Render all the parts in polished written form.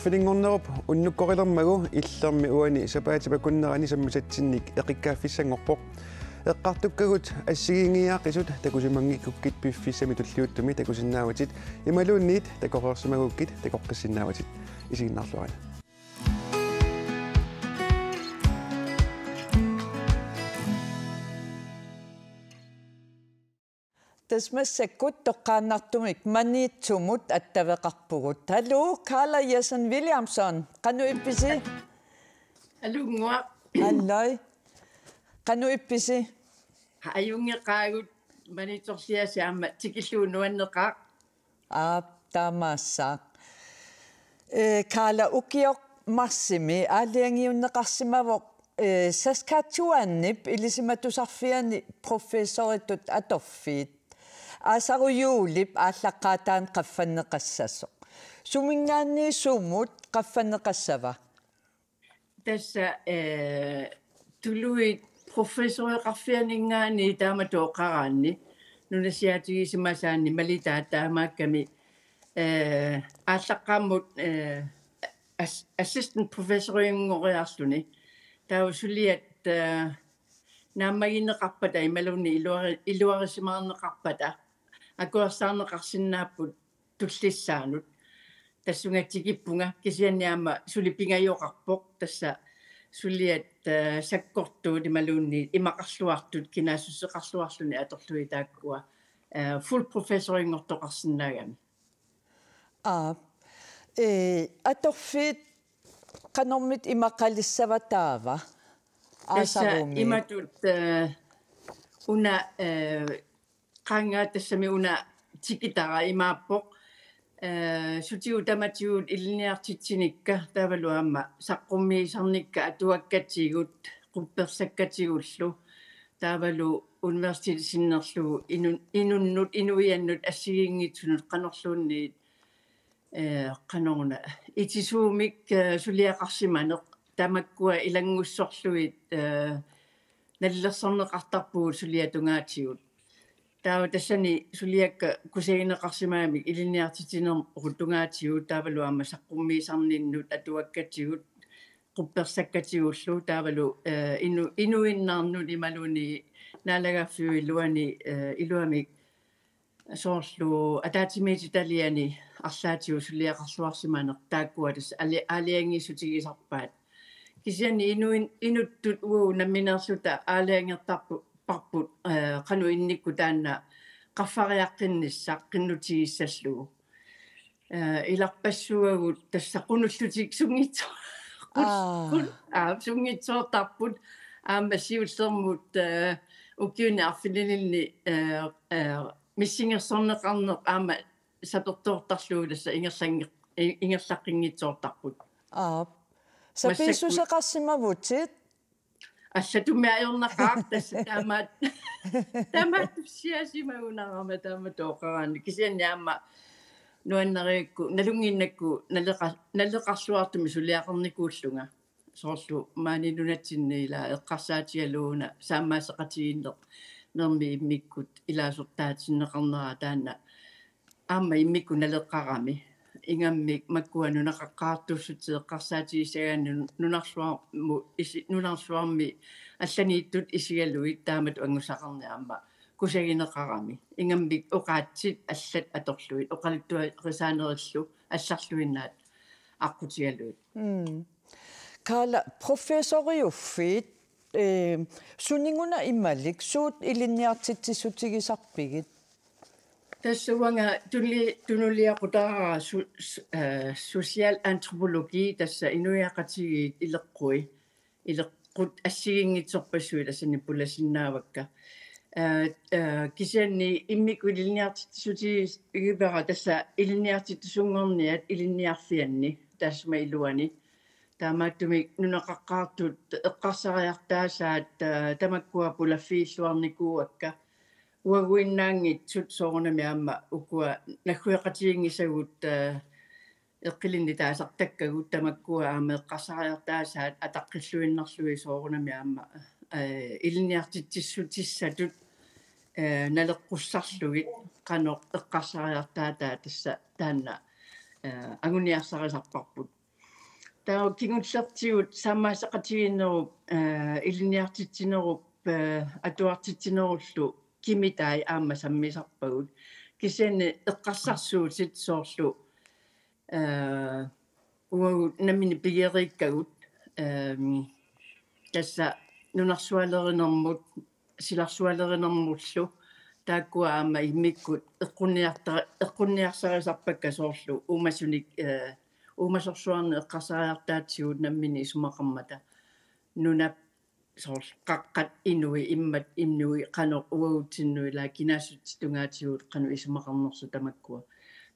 Arfilingornerup unnukkorillermagu illermi uani sapaatipakkunnerani sammusatsinnik eqikkaafissangorpoq eqqartukkagut assigiingiaaqisut takusimanngikkukkit piffissami tulliuttumi takusinnaawatit imaluunniit takoqersimagukkit takoqqissinaawatit isiginnarluana Tasmassakut toqqaannartumik maniitsumut attaveqarpugut. Hallo, Carla Jessen Williamson. Qanu ippisi? Alungua. Halloi. Qanu ippisi? Ayungeqaagut maniitsorsiasiaamma tikilluunuanneqaaq. Taamaassaaq. Carla ukioq marsimi aaliangiunneqarsimavoq Saskatchewanip ilisimatusarfiani professoritut atorfiit. Asaruyuulip ааllaqqaataan qaffanneqassassoq. Sumingaanni suumut qaffanneqassava. Tässä tului professoriqarfianingaani taamatoqaraanni nunasiatigisimaasaanni malitaataamaakkami ааllaqqaammut assistant professoriungoriarluni tausuliat naammaginneqarpata imalunni iluarisimaarneqarpata akuarsaarneqarsinnaapput tullissaanut tassungatsikippunga kisianniaama sulipingajoqarpoq tassa suliat sakkortuut imalunni imaqarluartut kinaasusseqarluarluni atorlui taakkua full professoringortoqarsinnaagami atorfiit qanormit imaqalissavataava aasarumi imatut una qanga tassami una tikitara imaappoq sutiu tamatiut ilniartitsinikka tavaluamma saqqummiisarnikka atuakkatsigut quppersakkatsigullu tavalu universitetisinnerlu inunnut inuiannut assigiingitsunut qanorluunniit qanoruna itisuumik suliaqarsimaneq tamakkua ilangussorluit nallersorneqartarpugut suliatungaatigut taawa tassani suliakka kusagineqarsimaamik iliniartitinerm rutungaatigut taavaluamma saqqummiisarninnut atuakkatsigut quppersakkatsigullu taavalu inuinnaarnut imaluni naalagaffiu iluamik soorlu ataatimiititaliani арлаатиу сулиақарлуарсиманеқ тааккуатас аалиангиссутигисарпаат кисиани инуттут уу намминерлута аалиангертарпу парпут кану инникку таанна qaffariaqqinnissaaq qinnutigissallugu иларпассуагут тассақунуллутик сунгитсо сунгитсоортарпут аама сиуллермут укиуни арфилилинни миссингерсорнеқарнеқ аама саперторторлууласса ингерлаққингитсоортарпут саписсусеқарсимавутит ассатумиаёрнақаақ тасса таамаат сиасимагунарама тааматооқараани кисианниаама нуаннериикку налунгиннакку налеқарсуартуми сулиақарникууллунга соорлу маанинунатсинниила эққарсаатиалууна саамаасеқатигиннеқ нерми иммиккут илаасортаатсиннеқарнера таанна аама иммикку налеққарами ингаммик маккуану нақаққаартуссутеэққарсаатигисагаанну нунарсуарми алланииттут исигалуит таамат ангусақарниарма кусагинеқарами ингаммик оқаатсит аллат аторлуит оқалиттуа рисаанериллу алларлуиннаат аққутигалуит Carla профессориуффит сунингуна ималик суут илинниартитсисутигисарпигит тассуанга тунулиақутараа социалантропологи тасса инуяқатигиит илеққут ассигингитсорпассуи тассани пуласиннаавакка кисианни иммику илинниартитсутигипера тасса илинниартиттусунгорниат илинниарфианни тассма илуани таамааттумик нунеқаққаартут эққарсариартаасаат тамаккуа пулаффииллуарникууакка уагуиннаангитсут соорнами аама укуа наггуяқатигингисагут эққилинни таасартаккагут тамаккуа аама эққарсариартаасаат атаққиллуиннарлуи соорнами аама илниартитсиссутиссатут налеққуссарлугит qanoq eqqarsariartaataa tassa taanna aguniarsarisarparput таа кингуллертигут саммаасақатигиннеруп илиниартитсинеруп атуартитсинеруллу кимитай аама саммисарпагут кисиани эққарсарсуутит соорлу уагут намини пигериккагут тасса нунарсуалеринэрмут силарсуалеринэрмуллу тааккуа аама иммиккут эққунниарсарисарпакка соорлу уумасуник уумасорсуарни эққарсариартаатсигут наммини исумақармата нунап соор қаққат инуи иммат иннуи қано уагутсиннуи лаа кинаассутситунгаатигут қано исумақарнерсу тамаккуа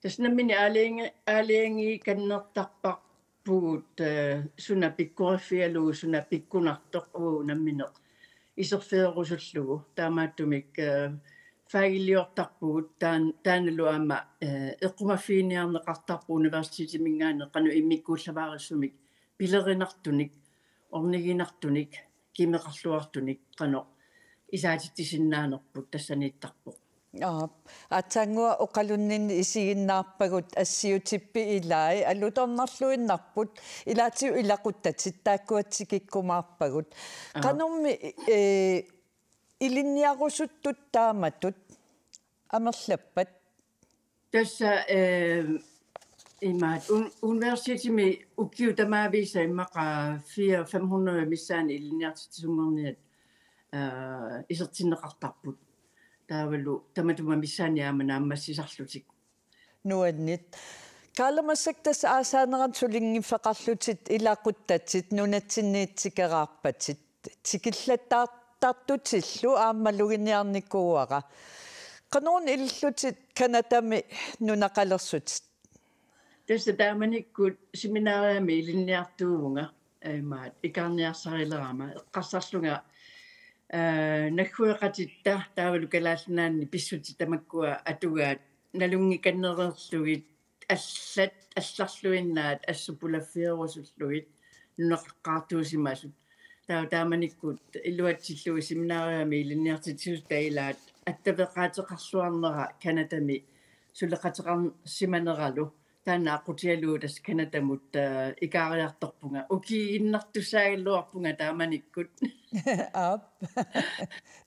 тас наммини аалианги каннертарпар пуут суна пиккориффиалуу суна пиккунартоқ уу намминеқ исерфеерусуллугу таамааттумик фагилиортарпугут тааналу аама эққумаффииниарнеқартарпу университимингаане қану иммиккууллаваариссумик пилеринартуник орнигинартуник кимеқарлуартуник қано исаатиттисиннаанерпут тассанииттарпоқ атсангуа оқалуннин исигиннаарпагут ассиутиппи илаи алуторнарлуиннарпут илаатиу илақуттатит тааккуатсикиккумаарпагут канорми илинниарусуттут тааматут амерлаппат тасса имаат университими уккиу тамаависа иммаqa 400-500 миссаани илинниартитсунгорниат исертиннеқартарпут таавалу таматума миссааниаамана аммассисарлутик нуаннит кааламассактас аасаанеран сулингиффеқарлутит илаақуттатит нунатсинниитсикераарпатит тикиллаттаартартутиллу ааммалугиниарникууара кануун иллутит канатами нунақалерсутит тасса тааманиккут семинаариами илинниартуувнга маат икарниарсарилерама эққарсарлунга наккуеқатитта таавалу калаалнаанни писсути тамаккуа атугаат налунгиканнерерлугит алларлуиннаат ассупулаффиерусуллугит нунеққартуусимасут тааманиккут илуатсиллуи семинаариами илинниартитсус таилаат аттавеқаатеқарлуарнера канатами сулеқатеқар симанералу таана ақутиалуутас канатамут икаариарторпунга укииннартусаагиллуарпунга тааманиккут ап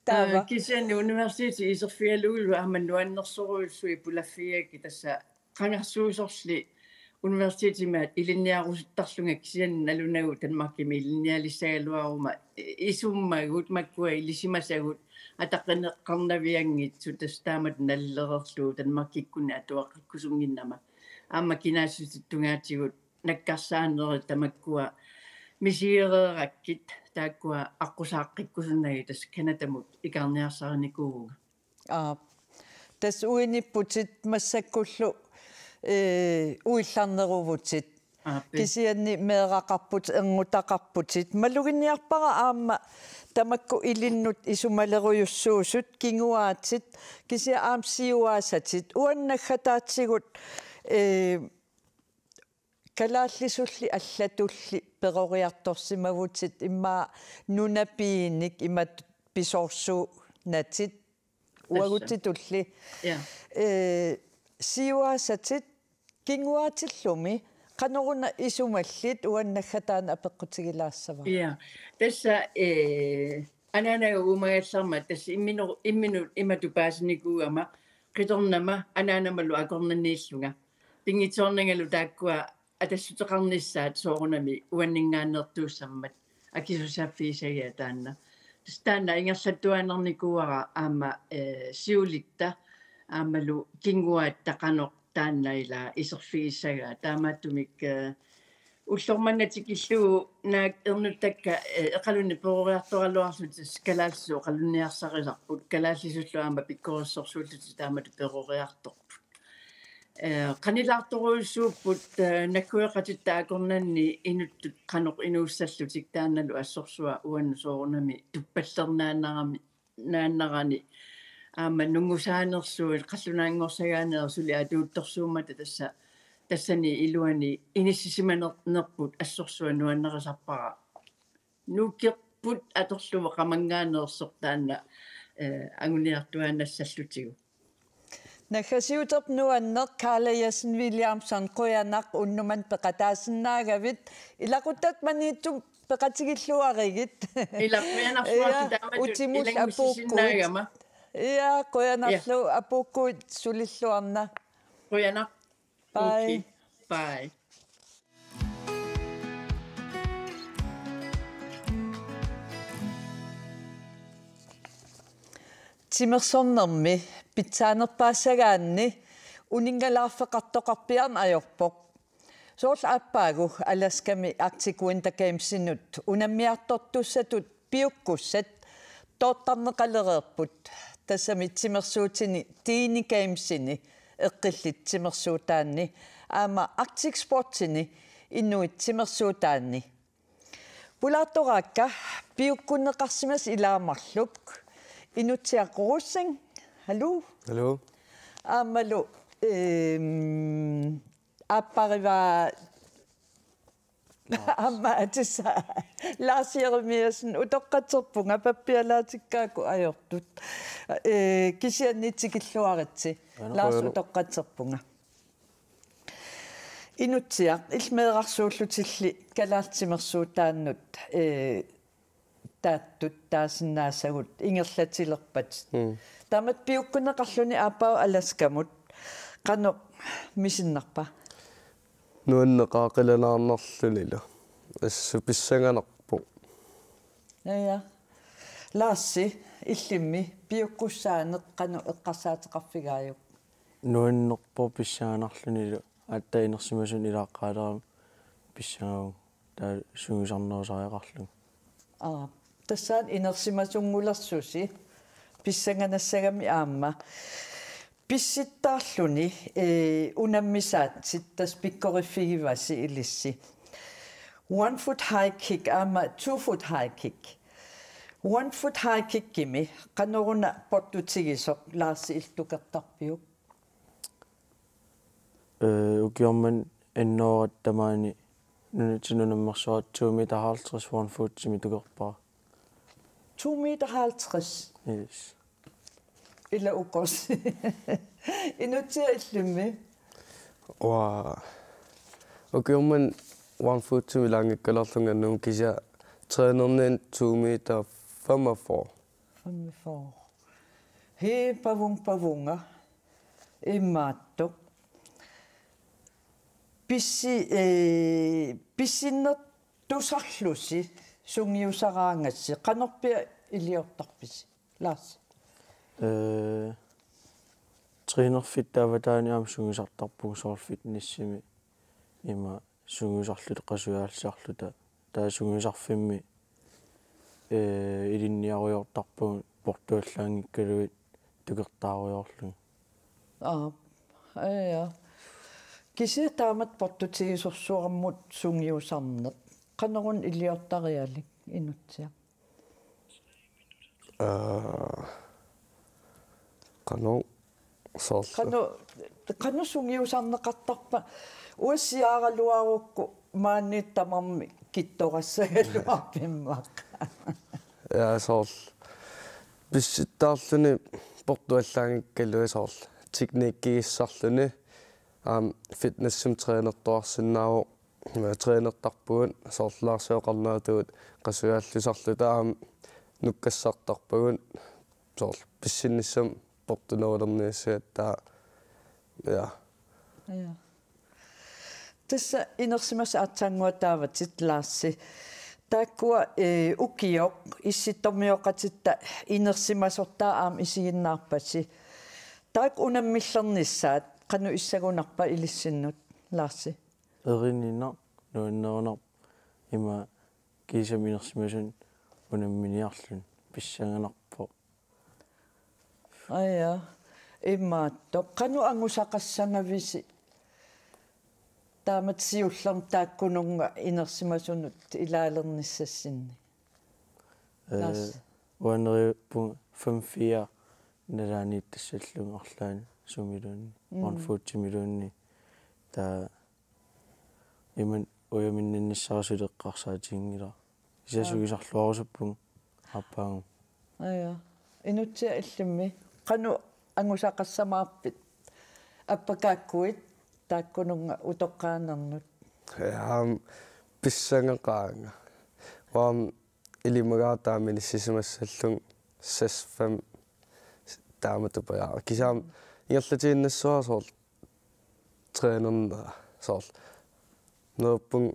тава кисиани университи исерфиалугулу ааманнуаннерсоруйуссуи пулаффиаки тасса қангарсуусорли университимаат илинниарусуттарлунга кисиани налунагу танмаркими илинниалиссагалуарума исуммагут маккуа илисимасагут атаққинеққарнавиангитсу тастаамат наллерерлуу танмаркиккуни атуаққиккусунгиннама аама кинаассутиттунгаатигут наккарсаанери тамаккуа мисиерераккит тааккуа аққусааққиккусуннаги тас канатамут икарниарсариникууга тас уиниппутит массаккуллу уилларнерувутит кисианни меэрақарпут энгутақарпутит малугинниарпара аама тамакку илиннут исумалеруйуссуусут кингуаатит кисиа аамсиуаасатит уаннаггатаатсигут калааллисулли аллатулли перориарторсимавутит имма нунапииник имат писорсу натит уагутитулли сиуаасатит кингуаатиллуми каноруна исумаллит уаннаггатаана апеққутигилаассава тасса ананага умагалларма тасса иммину иматупаасникууама қиторнама анаанамалу акорнаннииллунга пингиторнангалу тааккуа атассутеқарниссаат соорунами уаннингааннертууссаммат акисусааффиисагиа таанна таана ингерлаттуанерникууара аама сиулитта аамалу кингуаат тақанеқ тааннаила исерфигиссагаа таамааттумик уллорманнатикиллуу наак ернуттакка эқалунни перориарторалуарлутис калаалсу қалунниарсарисарпут калааллисуллу аама пиккориссорсууллути таамату перориарторпут qanilaartoruissuupput nakkueqatittaakорнанни inuttut qaноq inuussallуtik taannalu assorsua uannu soorunami tuppallernaannarami naannarani аама нунгусаанерсуил қаллунаангорсагааneersuli атуутторсуумата тассани илуани иниссисиманернерпут ассорсуа нуаннерисарпара нуккерпут аторлува qamangaaneersor taanna агуниартуаанассаллутигу Nakasiuterp nuanneq Carla Yassen Williamson qoyanaq unnuman peqataassinnaagavit ilaquttat maniittu peqatigilluarigit Ilappianarsuartu taamatu utimull ilangussisinnaagama. Ia qoyanarlu apukkuit sulilluarna. Qoyanaq. Bye. Okay. Bye. Timersornermi pitsaanerpaassagaanni uningalaaffeqartoqarpiarna ajorpoq soorl aappaagu Alaskami Arctic Winter Gamesinut unammiartortussatut piukkussat toottarneqalereerput tassami timersuutini tiini gamesini eqqillit timersuutaanni aama Arctic Sportsini innuit timersuutaanni pulaattoraakka piukkunneqarsimas ilaamarluk inutsiaqqurussang hallo aamalu appariva amma atissa Lars Jeremiasen utoqqatserpunga pappialaatikkaakku ajortut kisiannitikilluaritsi Lars utoqqatserpunga inutsiaq ilmeeqarsuullutilli kalaaltimersuutaannut taattut taasinnaassagut ingerlatilerpat tamat piukkuneqarluni aappaa Alaskamut qano misinnerpa nuanneqaaqilanаарnerlunila assu pissanganerpu ja Laassi illimmi piukkussaaneq qano eqqarsaatiqarfigaajuk nuannerpo pissanganarlunila аттаинерсимасун илааққаалерам писсагау таа сунгусарнерусариақарлу тассаан инерсимасунгулерсуси писсанганассагами аама писситтаарлуни унаммисаат ситтас пиккориффигиваси илисси 1 foot high kick аама 2 foot high kick 1 foot high kick кими каноруна поттутигисоқ Лаарси илтукертарпиук укиорман анноораттамаани нунатинунаммерсуат 2 meter 50 1 foot симитукерпаа 2 meter 50 yes ила укос инутсиа иллумми укиорман 1 foot симилаангиккалерлунганнум кися тренернен 2 meter 45 he pavunga immaatto pissinner tusarlusi sungiusaraangassi qanorpia iliortarpisi Lars тренерфиттааватаани аам сунгисартарпуг соор фитнессими има сунгисарлут qasuaalsiarluta таа сунгисарфимми илинниаруйортарпуг портуаллаангиккалуит тукертааруйорлу ja кися таамат портутигисорсуараммут сунгиусарнеq qanorun iliortarialik inutsia qano soorlu qano sungiusarneqartarpa uassiaaraluarukku maanniittamarmi kittorassagaluarpimmaq ja soorl pissittaarluni portuallaangikkalui soorl teknikkigissarluni fitnessum trainertoarsinnaavo trainertarpugun soorlaarsioqarnaatugut qasuaallusarluta nukkassartarpugun soorl pissinissam portunuulerniissaattaa ja tassa inersimas aatsaanguataavat Laassi taakkua ukioq issittormioqatitta inersimasortaa aam isiginnaarpasi taak unammillernissaat qanu issagunarpa ilissinut Laassi erinninna nuannerunar ima kiisaminersimasun unamminiarlun pissanganarpo ja immaatto qanu angusaqassangavisi taamat siullerm taakkununga inersimasunut ilaalernissassinni uaneriuppu 5-4 nalaaniittassallung arlaani sumiluunni 1 foot similuunni taa iman uyaminninnissarasuleqqarsaatiingila isasugisarluarusupпун аппаагу ja inutsia illimmi qanu angusaqassamaarpit аппакааккуит тааккунунга утоққаанернут писсангеқаанга ваам илимагаатаамини сисимассаллун сасфам тааматупаяа кисаам ингерлатииннассуа соор тренернера соор нерпун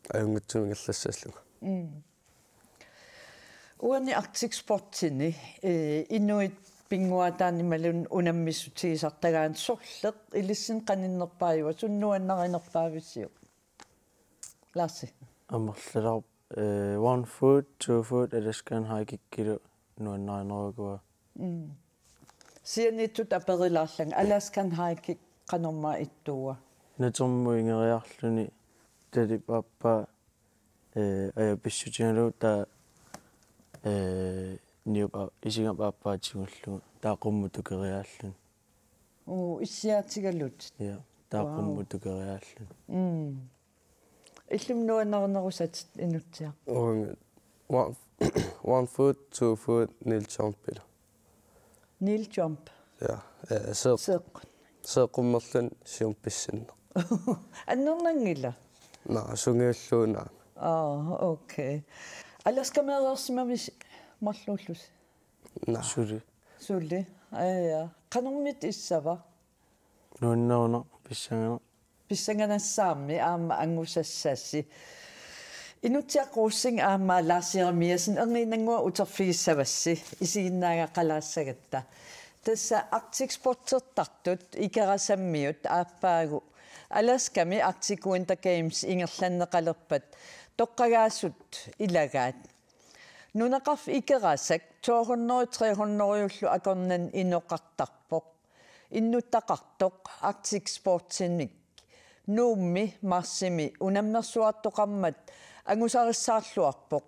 аюнгатсум ингерлассааллуга уани Arctic Sportini инуит пингуатаани малун унаммиссутигисартагаан сорлеқ илиссин каниннерпааюа суннуаннаринерпаависсиу Lassi амерлалар 1 foot 2 foot элэскан хайкиккилу нуаннаринерукуа сианиттут аперилаарлан аласкан хайкик канорма иттуа натермуингериарлүни тали паппа ая писсутиналу та ниуба исига паппаатигуллу таақуммутукериааллун иссиаатигалут я таақуммутукериааллун иллумнуаннернерусат инутсиа 1 foot 2 foot nil jump pila nil jump ja seqummerlun siumppissinner аннернангила на сунgiulluuna окей аласкамеерсимавис марлууллус на сули ая канормит иссава нуаннерна писсанганассаарми аама ангусассаасси инутсиаққуссин аама лаасиермиасин ернинангуа утерфигиссавасси исигиннаагақалаассагатта тасса Arctic Sportертартут икерасаммиут ааппаагу аласками Arctic Winter Games ингерланнеқалерпат тоққагаассут илагаат нунақарф икерасак 200-300 акорнан иноқартарпоқ иннуттақартоқ Arctic Sportsinник нуумми марсими унаммерсуартоқармат ангусариссаарлуарпоқ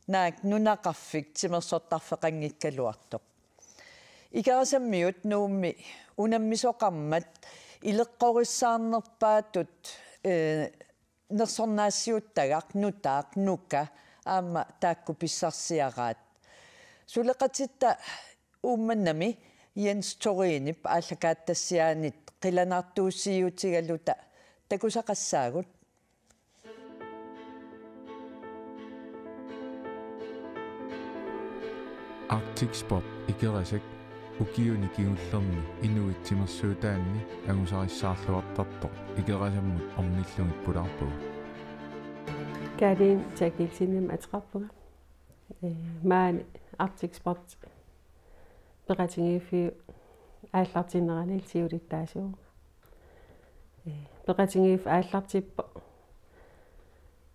наак нунақарфик тимерсортарфеқангиккалуартоқ икерасаммиут нуумми унаммисоқармат илеққориссаарнерпаатут нерсорнаассиуттагақ нутаақ нука аама таакку писсарсиараат сулеқатитта уумманнами Jens Torini аллакааттассиаанит қиланартууссиутигалута такусақассаагут Arctic Sport икерасак укиуни кигуллерни инуитсимерсуутаанни агусариссаарлуартартоқ икерасаммут орниллугит пулаарпуга калин такилсиннам атеқарпуга маани Arctic Sport ператингифи ааллартиннеранил сиулиттаасуу ператингиф ааллартиппо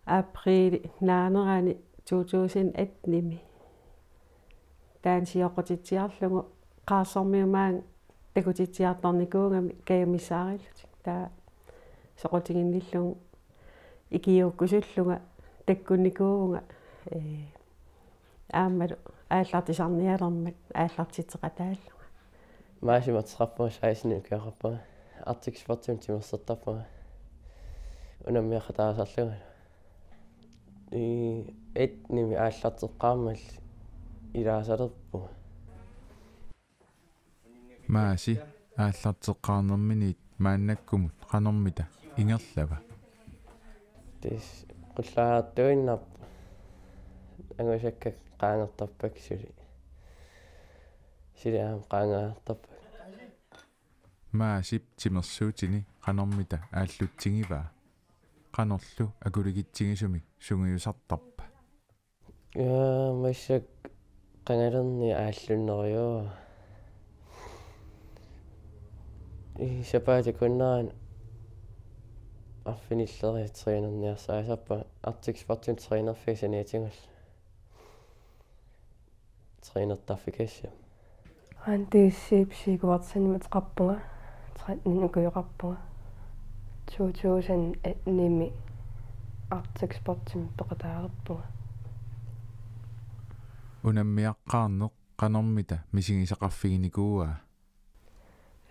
април наанерани 2001 ними таансиоқутитсиарлугу qaarsormiumaang takutitiartornikuungami kayumissaarilut taa soqutiginnillugu ikiuukkusulluga takkunnikuugunga ааммалу ааллартисарниалермат ааллартитеқатааллуга маасиматеқарпуга саисни киақарпуга Arctic Sportим тимерсертарпуга унаммиақатаасарлуга этними ааллартеққаамал илаасалерпуга maaси ааллартеққарнерминит мааннаккумут qanормита ингерлава тис qulлаартуиннар ангусакка qaangertarpak сили аам qaangaartarpak маасип тимерсуутини qanормита ааллутсигиваа qanorlu акулигитсигисумик сунгиусартарпа массак qangalerni ааллуннериоо сапаати куннаан арфиниллери тренерниарсаасаппа Arctic Sportим тренерфисаниатингул тренертарфикассам антиссипсигуартсанимат қарпунга тренинукуйоқарпунга 2001 ними Arctic Sportим пеқатаарерпунга унаммиаққарнеқ qanормита мисигисақарфигиникууаа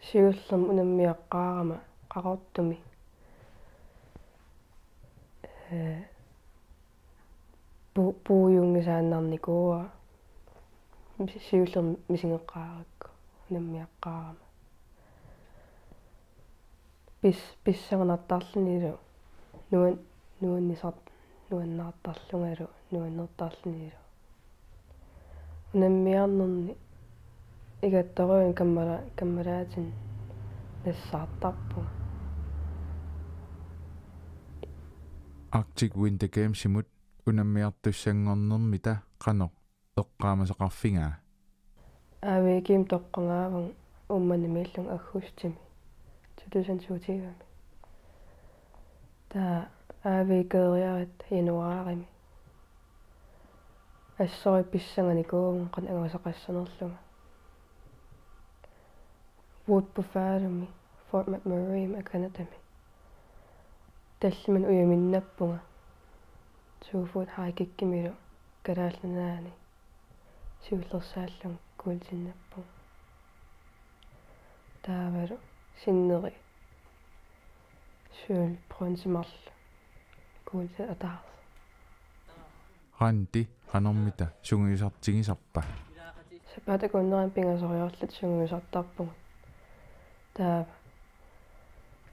сиуллерм унаммиаққаарама қарортуми пууюнгисааннарникууа сиуллерм мисингеққааракку унаммиаққаарама писсагнартаарлунилу нуаннисарт нуаннаартаарлунгалу нуаннертаарлунилу унаммиарнерни игатторуин каммалаатин нассаартарпу Arctic Winter Games simut unammiartussangornermita qanoq eqqaamasaqarfingaa аавиким тоққангааван умманимииллун аггустими 2020 та аавикериарит януарими ассори писсанганикуун қан агасақассанерлуга Wood Buffalo Fort McMurray Academy таллиман уяминнаппунга 2 foot high kickимилу караалланаани сиуллерсааллун куултиннаппу таавалу синнери сюл бронзимарл куулта атаа qanti qanormita sungiusartigisarpa сапатакуннеран пингасориорлут сунгуисартарпуга таава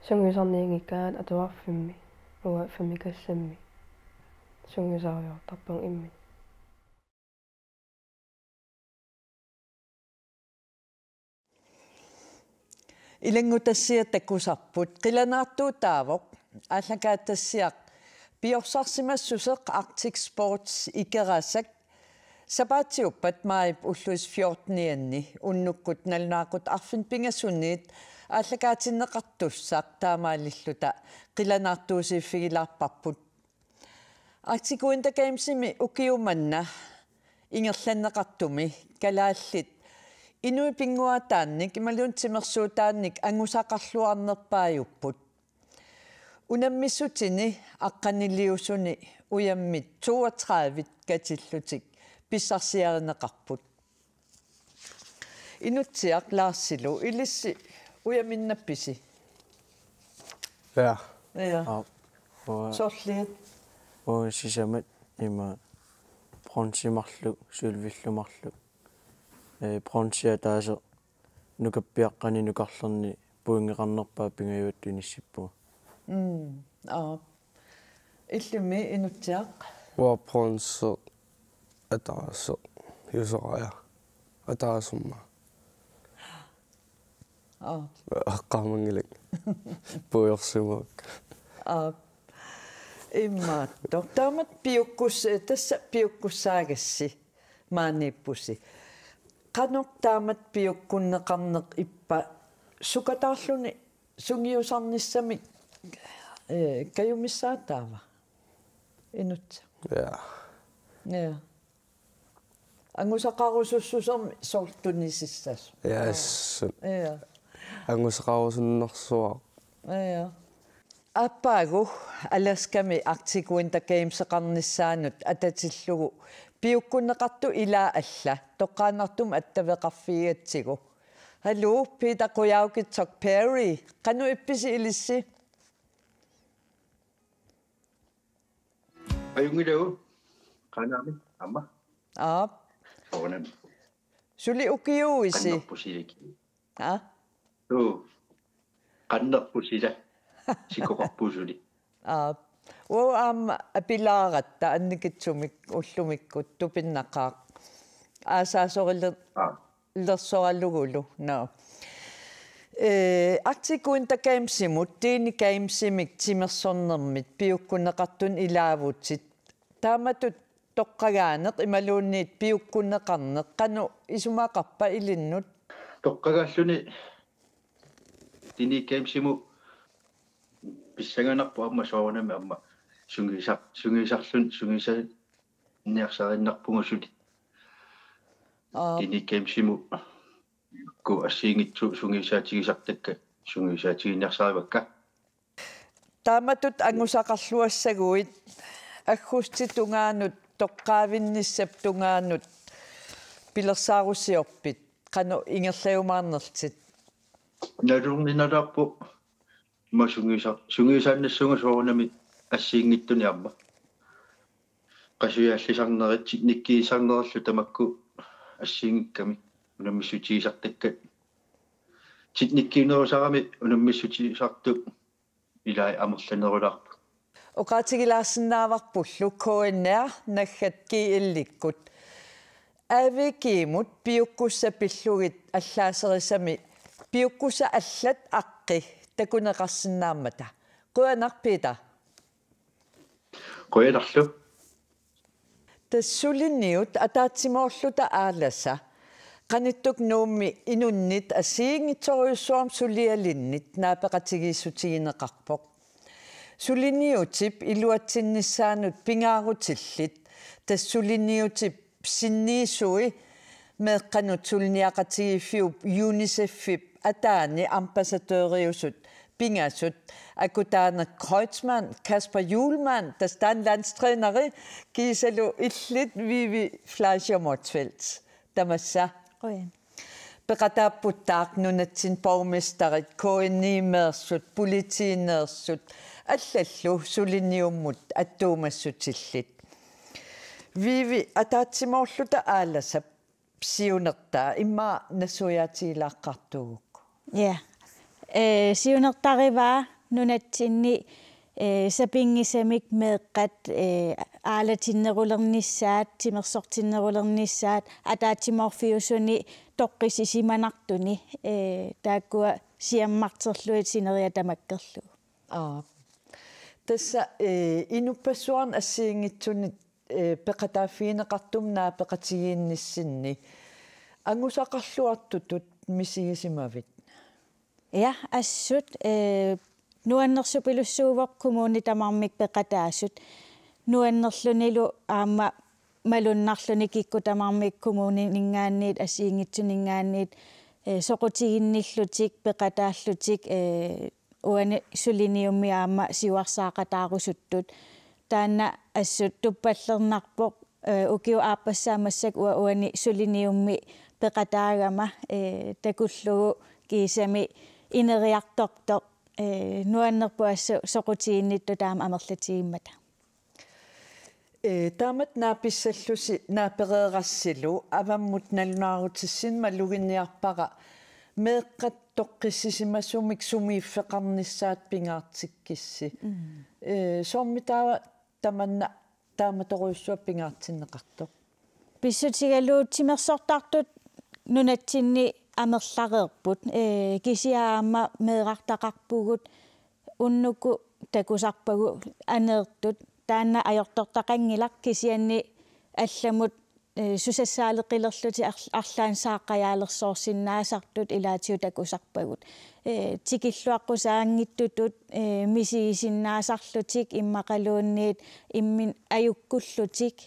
сунгуисарниигиккаат атуарфимми уа фамикассамми сунгуисариортарпун имми илангутассиа таккусарпут qilanaartuutaavoq ааллакааттассиақ пиорсарсимассусеқ Arctic Sports икерасак сапаатиуппат маип уллуис 14-нианни уннуккут налунаақут арфин пингасунниит ааллакаатиннеқартуссаақ таамаалиллута qilanaartuusiиффигилаарпарпут Arctic Winter Games-ими укиуманна ингерланнеқартуми калааллит инуи пингуатаанник ималуун тимерсуутаанник ангусақарлуарнерпаajupпут унаммиссутини аққанилиусуни уяммит 32 катиллутик писсарсиаринеқарпут инутсиақ лаарсилу илисси уяминнапписи Ja. ja сорлиат сисамат има бронзимарлу сулвиллумарлу бронзиа таасо нукаппиаққани нукарлерни пуингеқарнерпаа пингаюут иниссиппуга иллуми инутсиақ Hvor bronze атаасо юсорая атаасумма аққамангилак пуйорсимак иммаатто таамат пиуккус тасса пиуккуссаагасси мааниппуси qanok taamat piukkunneqarneq ippa sukataarluni sungiusarnissami kayumissaataava inut ja angusaqarusussusermi sortunisissas yes ja angusaqarusunnersuaq ja аппаагу аласками Arctic Winter Games эқарнissaanут ататиллугу пиуккуннеқарту илаа алла тоққаанартум аттавеқарфигатсигу халу Peter Quyaukitsok Perry қану ипписи илисси аюнгилау қанаами амма соонам сули укиуиси қаннерпусилики ту қаннерпусила сикоқарпусули апилааратта анникитсумик уллумиккут тупиннақаақ аасаасорилер лерсораллугулу наа Arctic Winter Games-имут тиини геймсимик тимерсорнермит пиуккунеқартун илаавутсит тааматут тоққагаанеқ ималуунниит пиуккунеқарнеқ қану исумаақарпа илиннут тоққагааллуни тиини геймсиму писсаганарпу амма соорнами амма сунгисарлун сунгиса неарсариннарпугусули тиини геймсиму ку ассиингитсу сунгисаатигисартакка сунгисаатигиннарсаривакка тааматут ангусақарлуассагуит аггуститунгаанут тоққаавинниссап тунгаанут пилерсаарусиорпит қану ингерлаумаарнертит налурниналаарпу ма сунгисааннассунга соорнами ассиингиттуни амма qasuyaallисарнерит никкиисарнерерлу тамакку ассиингикками унаммиссутигисартакка титниккиинерусарами унаммиссутигисарту илай амерланерулаарпу Oqaatigilaarsinnaavарпулlu KNR naggatki illikkut avikimut piukkussa pillugit allaaserisami piukkussa allat aqqi takuneqarsinnaammata quanarpita qoyanarlu tassulinniut ataatsimorluta aalassa qanittuk nuummi inunnit asiingittoriussuarm sulialinnit naapeqatigiissutigineqarpoq sulinniutip iluatsinnissaanut pingaarutillit tassulinniutip sinniisui meeqqanut sulniaqatigiffiup UNICEF-ip ataani ambassadøriusut pingasut akutaana Kreutzmann Kasper Hjulmand tastaan landstræneri kiisalu illit Vivi Fleischer-Motzfeldt tamassa peqataapputtaaq nunatsin borgmesterit KNI-meersut politiineersut аллаллу сулинниуммут аттуумассутилlit Vivi атаатсимоорлута ааласап сиунертаа имма нассуяатигилааққартугукку ja siunertarivaa nunatsinni sapingisamik meeqqat aalatinnerulernissaat timersortinnerulernissaat ataatsimorfiusuni toqqisisimanartuni taakkua siammarterluit sineriatamakkerlu tassa inupassuarn assiingitsunit peqataafiineqartumnaa peqatigiinnissinni angusaqarluartutut misigisimavit ja assut nuannersupilussuuvoq kommuni tamarmik peqataasut nuannerlunilu aamma malunnarluni kikku tamarmik kommuni ningaanniit assiingitsuningaanniit soqutiginnillutik peqataallutik uani suliniummi aamma siuarsaaqataarusuttut taanna assut tuppallernerpoq ukiu aappassaamassak uani suliniummi peqataagama takullugu kiisami ineriartortoq nuannerpu assu soqutiginnittu taama amerlatigimmata taamat naapissallusi naapereerassilu avammut nalunaarutissin malluginniarpaqa meeqqat toqqissisimassumik sumiiffeqarnissaat pingaartikkissi soormitaava tamanna taamatoruussua pingaartinneqartoq pissutigaluut timersortartut nunatsinni amerlareerput kisiaama meerartaqarpugut unnuku takusarpagu aneertut taanna ajortortaqangilaq kisianni allamut susassaaleqilerluti arlaan saaqqajaalersoorsinnaasartut ilaatiu takusarpagut tikilluaqqusaangittutut misigisinnaasarlutik immaqaluunniit immin ajukkullutik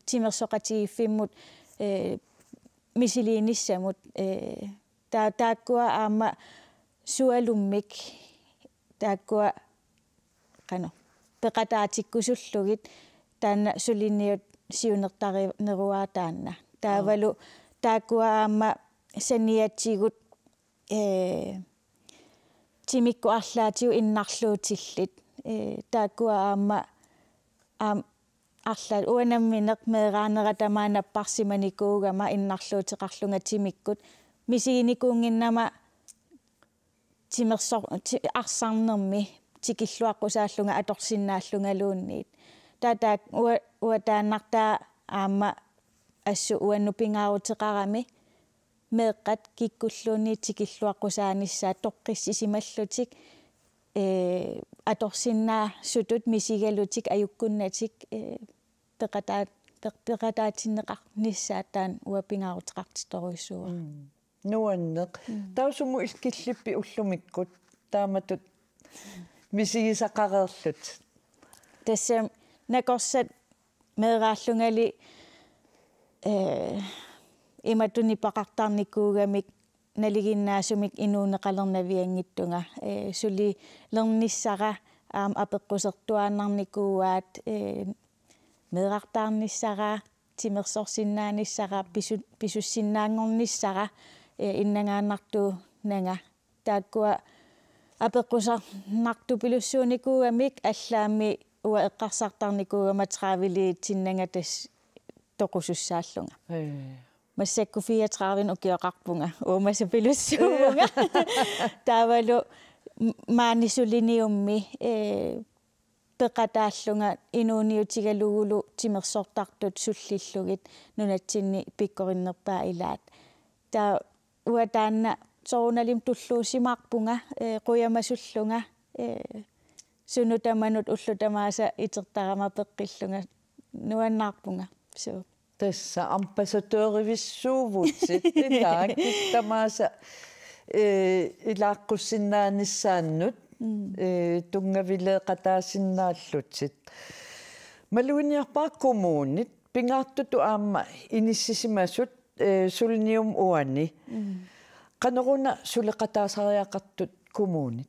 timersoqatigifimmut misiliinissamut taakkua aamma sualummik taakkua qano peqataatikkusullugit taanna sulinniut siunertarineruaa taavalu taakkua aamma saniatsigut timikku arlaatiu innarluutillit taakkua aamma arlaat uanammineq meeraaneratamaanapparsimanikuugama innarluutiqarlunga timikkut misiginikuunginnama timersor arsarnermi tikilluaqqusааллунга аторсиннааллунгалуунниит таатаа уатааннартаа аама ассу уаннупингаарутеқарами меэққат киккуллуунни тикиллуаққусааниссаа тоққиссисималлутик аторсиннаа сутут мисигалутик аюккуннатик пеқатаатиннеқарниссаатаан уапингаарутеқартиторуйссуа нуаннеқ таусуму илкиллиппи уллумиккут тааматут мисигисақареерлут тассам накорсат меэрааллунгали иматуни пақартарникуугамик налигиннаасумик инуунеқалернавиангиттунга сули лерниссара аам апеққусертуааннарникууаат меэрартаарниссара тимерсорсиннааниссара писуссиннаангорниссара иннагааннарту нага тааккуа апеққусарнартупилуссууникуугамик аллаами уа эққарсартарникуугама траавилиитсиннагатас тоқусуссааллунга массакку 34 укиоқарпунга уумасапилуссуунга таавалу maanissuliniummi peqataallunga inuuniutigalugulu timersortartut sullillugit nunatsinni pikkorinerpaa ilaat ta uataanna sorunalim tulluusimaarpunga quyamasullunga sunutamanut ullutamaasa itertarama peqqillunga nuannaarpunga so tässä ambassadørivissuuvutsit ilaakittamaasa ilaaqqussinaannissaannut tungavileeqataasinnaallutsit maluiniarpaa kommunit pingaartutu aamma inissisimasut sulnium uani qaneruna suleqataasariaqartut kommunit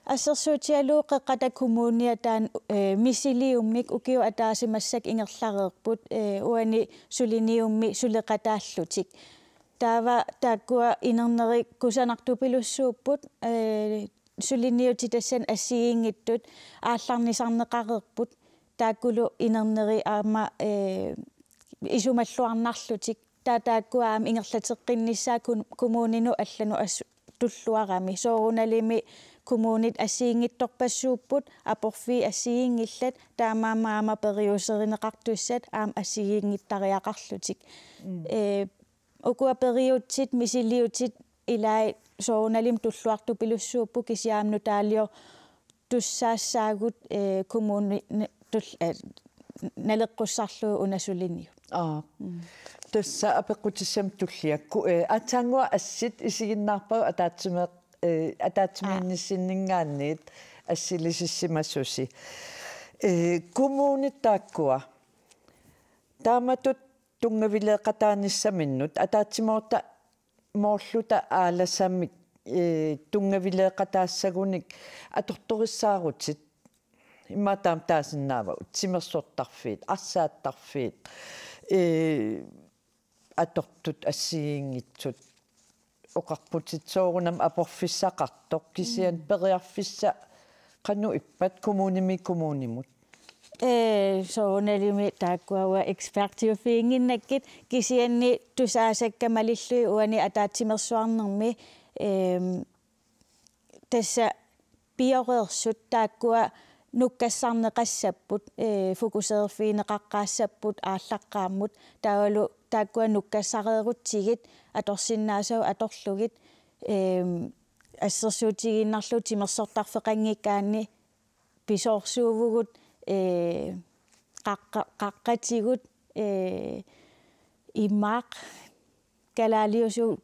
ассерсуутиалуу қеққата коммуниатаан мисилиуммик укиу атаасимассак ингерлареерпут уани сулиниумми сулеқатааллутик таава тааккуа инернери кусанартупилуссууппут сулиниутитассан ассигингиттут аалларнисарнеқареерпут тааккулу инернери аама исумаллуарнарлутик тааккуа аама ингерлатеққиннissaа коммунину аллану туллуарами сооруналими kommunit asiingittorpassuupput aporfi asiingillat taamaamaama periuserineqartussat aam asiingittariaqarlutik ukua periutsit misiliutit ilai soorunalim tulluartupilussuuppu kisiaamnu taalior tussaassaagut kommuni naleqqussarluu unasuliniu tässä apequtissam tulliakku ataangua assit isiginnaarpau ataatsimeq атаатсимиинниссиннингаанниит ассилисиссимассуси коммунит тааккуа тааматут тунгавилеэкъатааниссаминнут атаатсимоорта моорлута аалассаммик тунгавилеэкъатаассагуник аторториссаарутит иммаатаам таасиннаава утсимерсуортарфиит арсааттарфиит атортут ассигингитсут оқарпутитсоорунам апорфиссақартоқ кисиан периарфисса қанну иппат коммунимут сооналими тааккуава экспертиуфиингиннаккит кисианни тусаасаккамалиллуи уани атаатсимерсуарнерми тасса пиореерсут тааккуа нуккассарнеқассаппут фокусеерфиинеқаққаассаппут ааллаққааммут таавалу тааккуа нуккассареерутсигит аторсиннаасау аторлугит ассерсуутигиннарлу тимерсортарфеқангиккаанни писоорсуувгут қаққатигут имаақ калаалиусу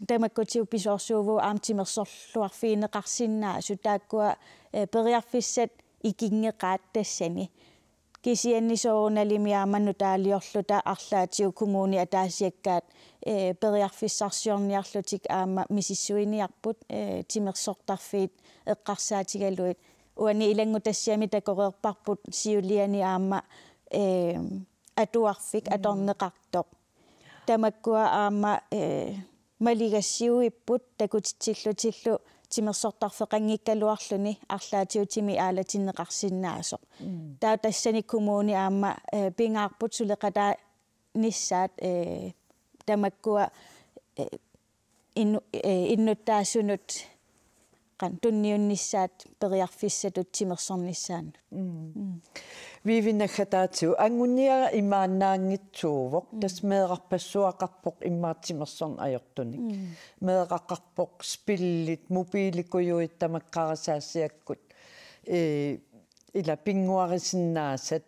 тамаккутиу писоорсууву аамтимерсорлуарфиинеқарсиннаасу тааккуа периарфиссат икингеқаат тассани кисианни соорналими ааманну таалиорлута арлаатиу коммуни атаасиаккаат периарфиссарсиорниарлутик аама мисиссуиниарпут тимерсортарфиит эққарсаатигалуит уани илангу тассиами такореерпарпут сиулиани аама атуарфик аторнеқартоқ тамаккуа аама малигассиуиппут такутитсиллутиллу тимерсортарфеқангиккалуарлуни арлаатиутими аалатиннеқарсиннаасоқ таа тассани коммуни аама пингаарпут сулеқатаа ниссаат тамаккуа иннуттаассунут qan tunniunnissaat periarfissatut timersornissaannut viivinaggataatiu angunniara imaannaangitsuuvoq tasmeeqarpassuaqarpoq immaatimersorn ajortunik meeqaqqarpoq spillit mobiilikuyuit tamaqqarasaassiakkut ila pinguarisinnaasat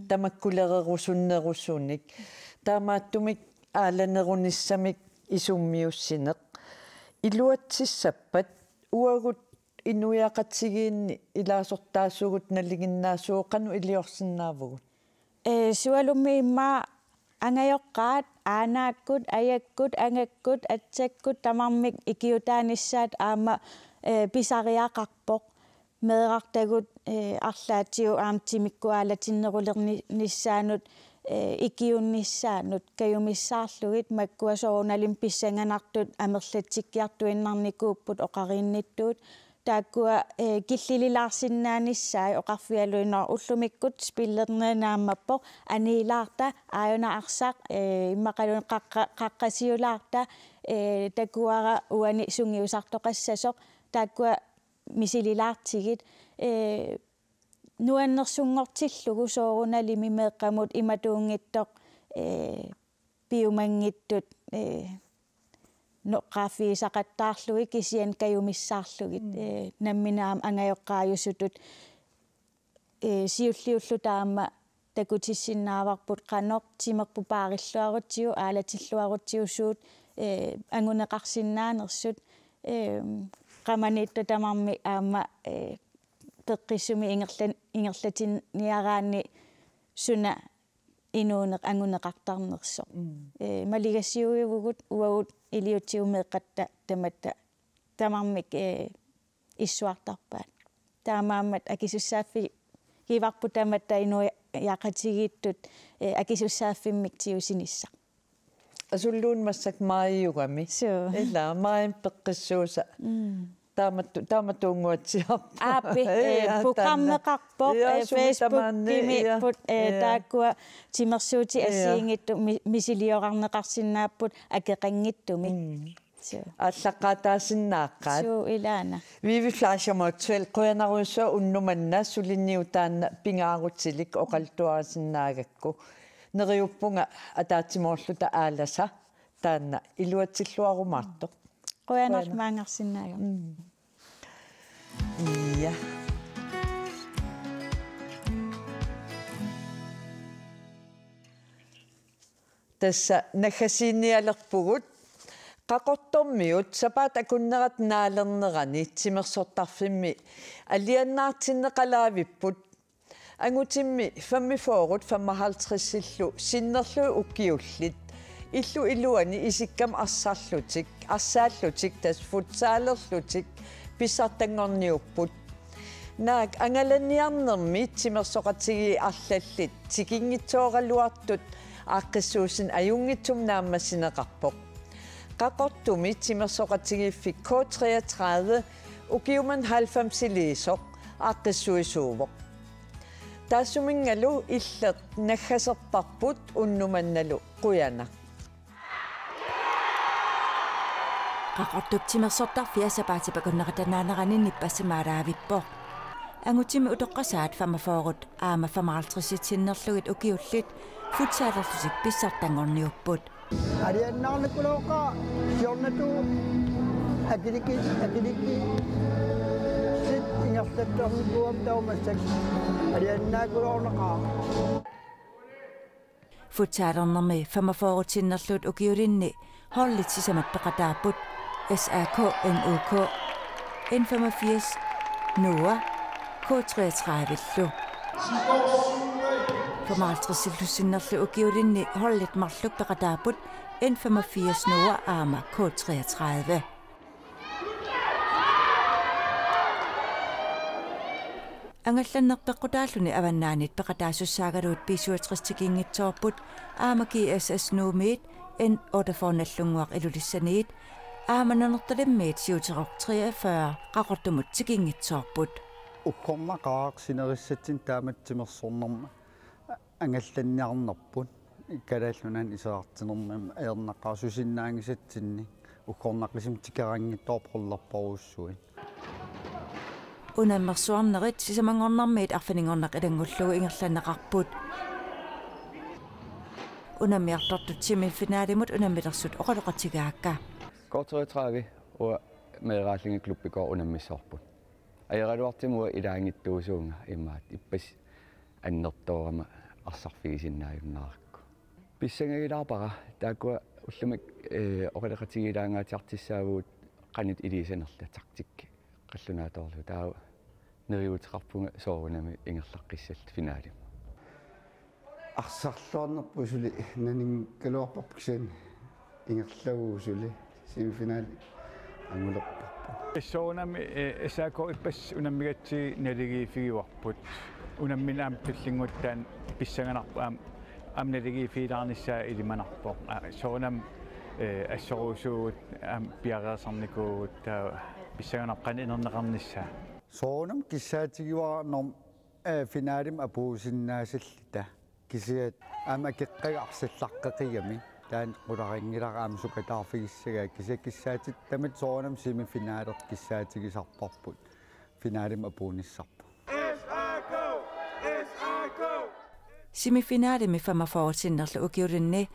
tamakkulererusunnerussunik taamaattumik aalanerunissamik isummiussineq iluatsissappat uagut inuiaqatsigiinni ilaasortaassugut nalliginnaassuoqanu iliorsinnaavugut sualummi imma angajoqqaat aanaakkut ajakkut angakkut atsakkut tamarmik ikiutaanissaat aama pisariaqarpoq meeqartagut arlaatiu aamtimikkuaalatinnerulernissaanut ikiunnissaanut kayumissaarlugit makkuasorunalim pissanganartut amerlatsikkiartuinnarnikuupput oqariinnittuut taakkua killililaarsinnaanissai oqarfialuinor ullumikkut spillernenaamappoq aniilaarta aayunaarsaq immaqalun qaqqasiulaarta takuara uani sungiusartoqassasoq taakkua misililaartigit nuannersunngortillugu soorunalimi meeqqamut imatuungittoq piumangittut noqqaafiisaqattaarlugik kisian kayumissaarlugit namminaam angajoqqaajusutut siulliullu taama takutissinnaavaqput qanoq timerpu paarilluarutigu aalatilluarutiusuut anguneqarsinnaanersut qamaniittu tamarmi aama peqqissumi ingerlatiniaraanni suna inuuneq anguneqartarnersoq maligassiugivugut uagut iliutiumeeqqatta tamatta tamarmik issuartarpaat taamaammat akisussaaffi kivarpu tamatta inu yaqatigiittut akisussaaffimmik tiusinissa asulluun massak maayugami illa maayim peqqissuusa taamatuunguatsiarpa aapi programmeqarpoq Facebook-kimi put taakkua timersuuti asiingittu misilioqarneqarsinnaapput akeqangittumi аллаққатаасиннааққаат суу илаана вивифлаашамаутсуэл қуянаруссуа уннуманна сулинниутаанна пингаарутсилик оқалтуарасиннаагакку нериуппунга атаатимоорлута ааласа таанна илуатсиллуарумаартоқ қуянерлмаангарсиннаага ия тасса нахасиинниалерпугут qaqortormiut sapaat akunnerat naalernerani timersortarfimmi aliannaartinneqalaavipput angutimmi fammifoorut 55-sillu sinnerlu ukkiullit illu iluani isikkam arsaallutik tas futsaalerlutik pissartangorniupput naak angalaniarnermi timersoqatigi arlallit tikingitsooralluartut aaqqissuusin ajungittum naammassineqarpoq qaqortumi timersoqatigiiffik K33 ukiuman 90 liisoq aaqqissuisuuvoq taassumingalu illeq naggaserparput unnumannalu quyana qaqortup timersortarfia sapaatipakunneqatanaaneranin nippassamaaraavippo angutimi utoqqasaat 45 aama 55-sinnerlugit ukiullit futsaalerlusik pissartangorniupput Ariannaarnikkuloqa siornatu akiliki sit ingertattornikuam taumassak ariannaakuloorneqaa futsaalernermi 45-sinnerlut ukiulinni hollit sisamappeqataaput SAK NUK N85 Noah K33-illu 55-sillussinnerlu ukiulinni hollit marluk peqataaput N85 Noah aama K33 angallannerpeqqutaalluni avannaanit peqataasussaagaluut pisuutristikiingitsoorput aama GSS nuumiit N84-nallunguaq ilulissaniit aamanernertalimmiit siuteroq 43 qaqortumut tikiingitsoorput ukkornaqaaqsinerissatsin taamatsimersornerma ангалланниарнерпут иккалааллунан исеартинермам аернаққарсусиннаангисатсинни уккорнаққисим тикерангиттоорпорлерпоруссуи унаммерсуарнерит сисамангорнармиит арфанингорнақ илангуллугу ингерланнеқарпут унаммиартортут семифинаалимут унаммилерсут оқалоқатигаакка K33 уа меэрааллинги клуббикоо унаммиссорпут аералуартимуа илаангиттуусуунга имаат иппас аннерторама арсарфигисиннааюннааракку писсангагилаарпара тааккуа уллумик оқалеқатигилаангаатиартиссаавуут qanit илисанерла тактикки қаллунааторлу таа нериутеқарпунга соорунами ингерлаққиссалт финаали арсарлуарнерпусули нанин калуарпарпкисаан ингерлагуусули семифинаали ангулерпарпу соорунами эсаако иппас унаммигатси налигифигиуарпут унамминаам туллингуттаан писсаганарпаам амналигифилаарниссаа илиманарпо соорунам ассоруусуут пиареерсарникуугут таа писсаганарпан инернеқарниссаа соорунам киссаатигиуарнерм финаалим апуусиннаасаллита кисиат аама кеққигарсаллаққеқигами таан қуларингилараам сукатаарфигиссагаа кисаккиссаатит тамат соорунам семифинаалерт киссаатигисарпарпут finaalim apuunissarpu Semifinaalemi 45 ukiurinni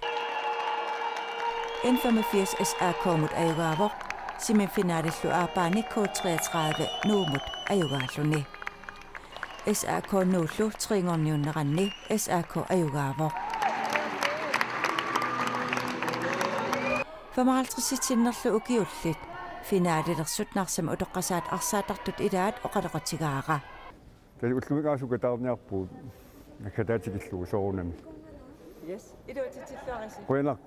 85 SAK mot Ayugaavor semifinaalillu aapaani K33 nuumut Ayugaalluni SAK nuullu triingorniunneranni SAK Ayugaavor 55 ukiullit finaalilersut narsama utoqqasaat arsaatartut ilaat oqaloqatigaara Tali ullumigaasuka taarniarpuut nakataatikillugu soorunami Yes, iluutitillorisi. Qoyana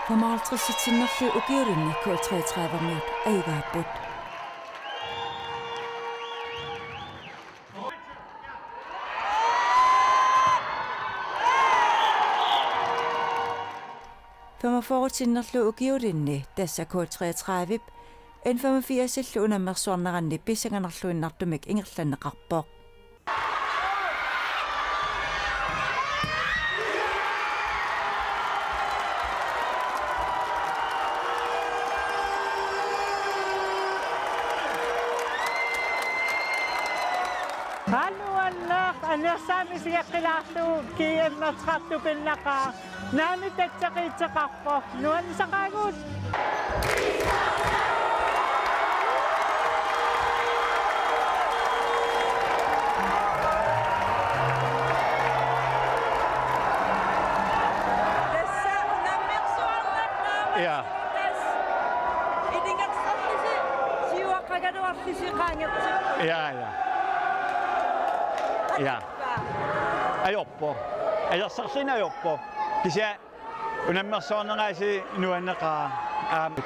Famaltrissitsinnerlu ukiurinni K33 Ayugaapput Famaforutsinnerlu ukiurinni tassa K33 N85 unammersuarneranni pissanganarluinnartumik ingerlanneqarpoq Anasami siya kilasu kiyem na tsakto pinaka nami tatsakit sa kakpo nuan sa kagut. Ja. Ja. Ja. Ajoppo. Ajassarsina ajoppo. Kisiä unammersoorneraasi nuanneqa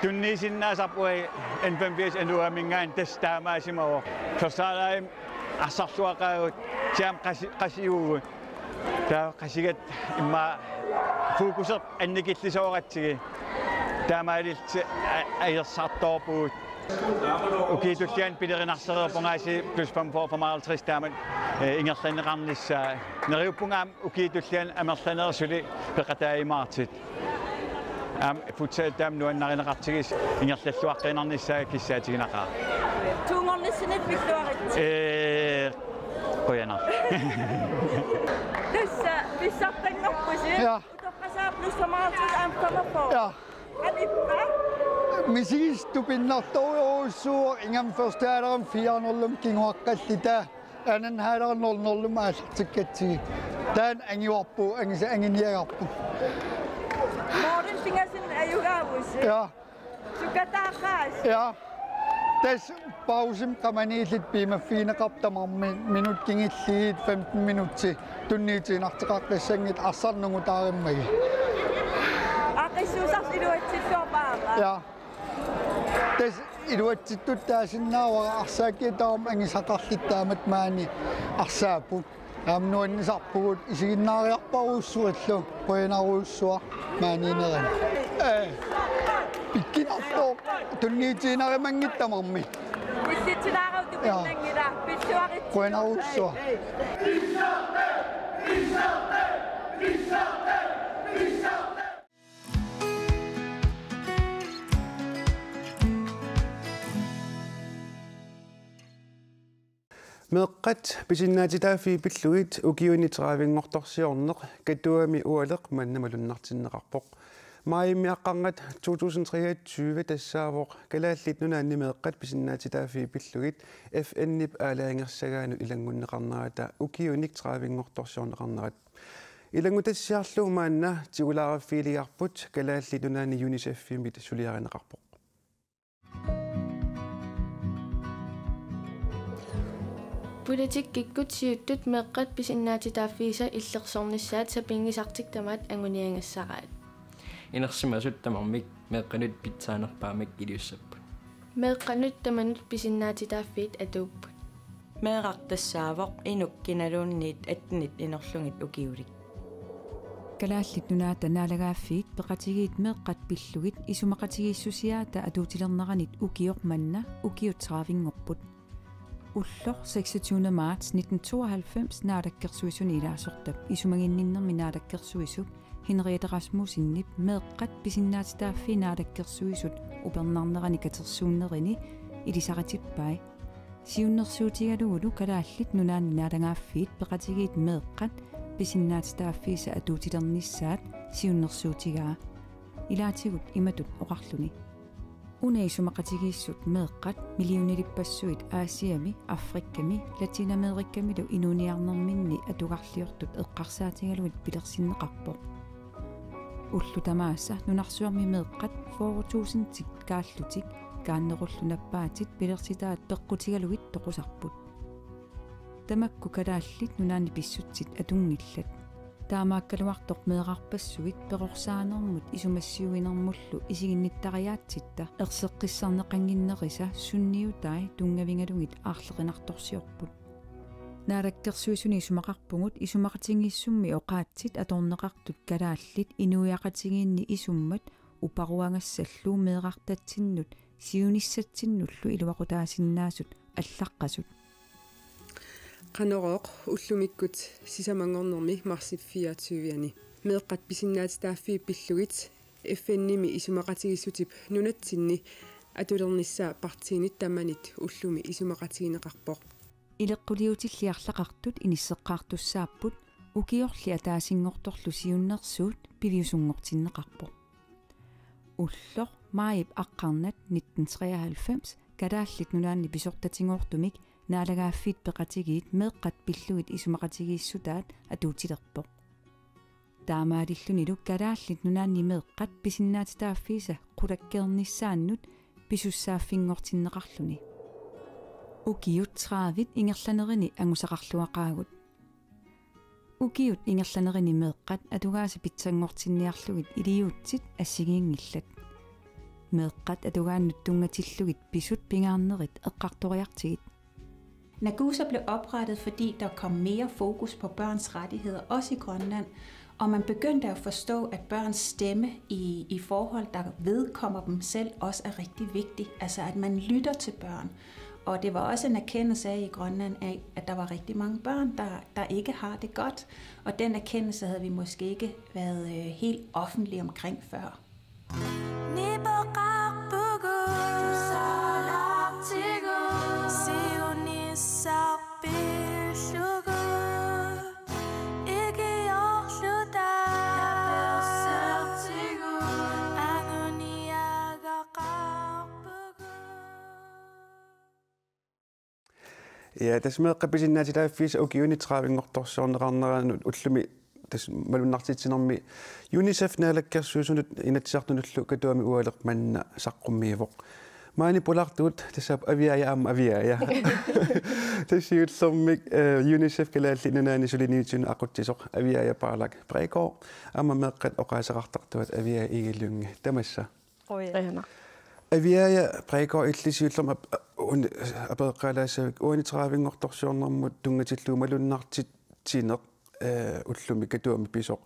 tunniisinnaasapui N85 enuamingaan testaamaasimawo. Forsalaim assarsuaqaagut siam qasiugut. Ta qasigat imma fokuser annikillisooratsigi. Taamaalilti ajassartorpuut. Ukitullian pilerinarsereerpungaasi plus 55 taamat ingerlanneqarnissa neriuppungaam ukitullian amerlanersuli peqataayimaartit futsaataam nuannarineqartigis ingerlalluaqqinarnissaa kissaatiginaqaa tuungornissinit pilluarit qoyana tässä pissartanngorpusi utoqqasaa plus 55 Ja. Misistu pinnartoruussuur ingam førstæderen 4-0 kinguaqqallita anan haadar 0-0 maasartikkatsi taan angiwarpu anginiagarpu Morten fingersin Ayugaavus. Ja. Sukataaqaas. Ja. Tas pausim qamaniillit piimaffiineqartamarmi minut kingilliit 15 minutti tunniitiinarteqaqqassangit arsarnungu taarimmagi Aqissuusars iluatsillorpaara. Ja. Tas iluatsittut taasinnaawa arsaakitaam angisaqarlittaamat maani arsaaput nuannisarpugut isiginnaariarparuussuallu qoyanaruussua maaniineran pikkinartor tunniitiinarimangittamarmi Pissitsinaaruutupinnangila pilluarit qoyanaruussua meeqqat pisinnaatitaafi pilluit ukiuniteraavingortorsiorneq katuami ualeq mannamalunnartinneqarpoq maayimmiaqqarngat 2023 tassaavoq kalaallit nunaanni meeqqat pisinnaatitaafi pillugit FN-ip aalaangersagaanu ilangunneqarnerata ukiunik teraavingortorsiorneqarnerat ilangutassiarlu maanna tigulaaraffiiliarput kalaallit nunaanni UNICEF-imit suliarineqarpoq Politikkikut siuttut meeqqat pisinnaatitaafiisa illersornissaat sapingisartiktamat anguniangassaraat Inersimasuttamarmik meeqqanut pitsaanerpaamik iliussappu meeqqanut tamanut pisinnaatitaaffiit atuupput meeqartassaavoq inukkinaluunniit atnit inerlungit ukiulik kalaallit nunaata naalagaaffiit peqatigiit meeqqat pillugit isumaqatigiissusiaata atuutilerneranit ukioq manna ukiuteraavingorput Ullor 26. marts 1992 naadakkersuisun ilaasortap isumanginninnermi naadakkersuisut Henriette Rasmussen meeqqat pisinnaatitaaffi naadakkersuisut upernarnerani katersuunnerini ilisaqatippai siunnersuutigaluulu kalaallit nunaanni naalangaaffiit peqatigiit meeqqat pisinnaatitaaffiisa atuutilernissaat siunnersuutigaa ilaatigut imatut oqarluni uneisumaqatigiissut meeqqat millionilipassuit Aasiami, Afrikkami, Latinamerikamilu inuuniarnerminni atugarliortut eqqarsaatigaluit pilersinneqarpoq. Ullutamaassa nunarsuarmi meeqqat 4000 kaallutik kaannerullunapaatit pilersitaat peqqutigaluit toqusarput. Tamakku kalaallit nunaanni pissutsit atungillat. Taamaakkaluartoq meeqarpassuit peqorsaanermut isumassiuinermullu isiginnittariaatsitta erseqqissarneqanginnerisa sunniutai tungavingalugit aarleqinartorsiorput naadakkersuisuni isumaqarpungut isumaqatingiissummi oqaatsit atorneqartut kalaallit inuiaqatigiinni isummat uparuangassalluu meeqartatsinnut siunissatsinullu iluaqutaasinnaassut allaqqasut Qanorooq ullumikkut sisamangornermi marsiffiaatuviani meeqqat pisinnaatitaaffii pillugit FN-nimi isumaqatigissutip nunatsinni atulernissaa partiinit tamanit ullumi isumaqatigineqarpoq ileqquliutilliarlaqartut inisseqqaartussaapput ukiorli ataasingortorlu siunnersuut piviusungortinneqarpoq ulloq maayip aqqarnat 1993 kalaallit nunaanni pisortatingortumik naalagaaffiit peqatigiit meeqqat pillugit isumaqatigiissutaat atuutilerpoq taamaalillunilu kalaallit nunaanni meeqqat pisinnaatitaaffiisa qulakkeernissaannut pisussaaffingortinneqarluni ukiut traavit ingerlanerini angusaqarluaqaagut ukiut ingerlanerini meeqqat atugaasa pitsangortinniarlugit iliuutsit assigiingillat meeqqat atugaannut tungatillugit pisut pingaarnerit eqqartoriartigit Nagusa blev oprettet, fordi der kom mere fokus på børns rettigheder, også i Grønland, og man begyndte at forstå, at børns stemme i forhold, der vedkommer dem selv, også er rigtig vigtig. Altså, at man lytter til børn. Og det var også en erkendelse af i Grønland, af, at der var rigtig mange børn, der ikke har det godt. Og den erkendelse havde vi måske ikke været helt offentlige omkring før. Ja, tässä meeqqa pisinnaatitaaffis ukiunittraavingortorsiorneqarneranut ullumi tas malunnartitsinermi UNICEF naalakkersuusunut inatsartunullu katuami ualeq manna saqqummiivoq maani pulartuut tassap aviaya am aviaya tassiullermik UNICEF kalaalli nunaani suliniutun aqutsisoq aviaya paarlak preeko amma meeqqat oqaasaqartartuat aviaya igillungi tamassa Qoyana aviaya preeko illisiullerma apeqqalaasavik uunittraavingortorsiornermut tungatillu malunnartit tineq ullumi katuami pisoq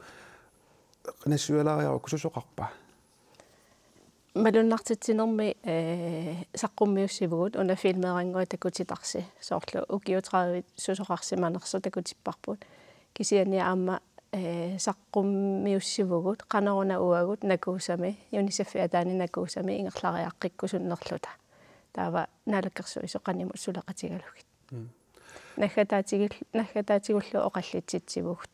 nassualaariaru kususoqarpa Malunnartitsinermi saqqummiussivugut una filmeerangoi takutitarsi soorlu ukiutraavit susoqarsimanersu takutipparput kisiani aamma saqqummiussivugut qanoruna uagut nakuusami UNICEF ataani nakuusami ingerlariaqqikkusunnerluta taava naalakkersuisoqanimut suleqatigalugit naggataatigullu oqallitsitsivugут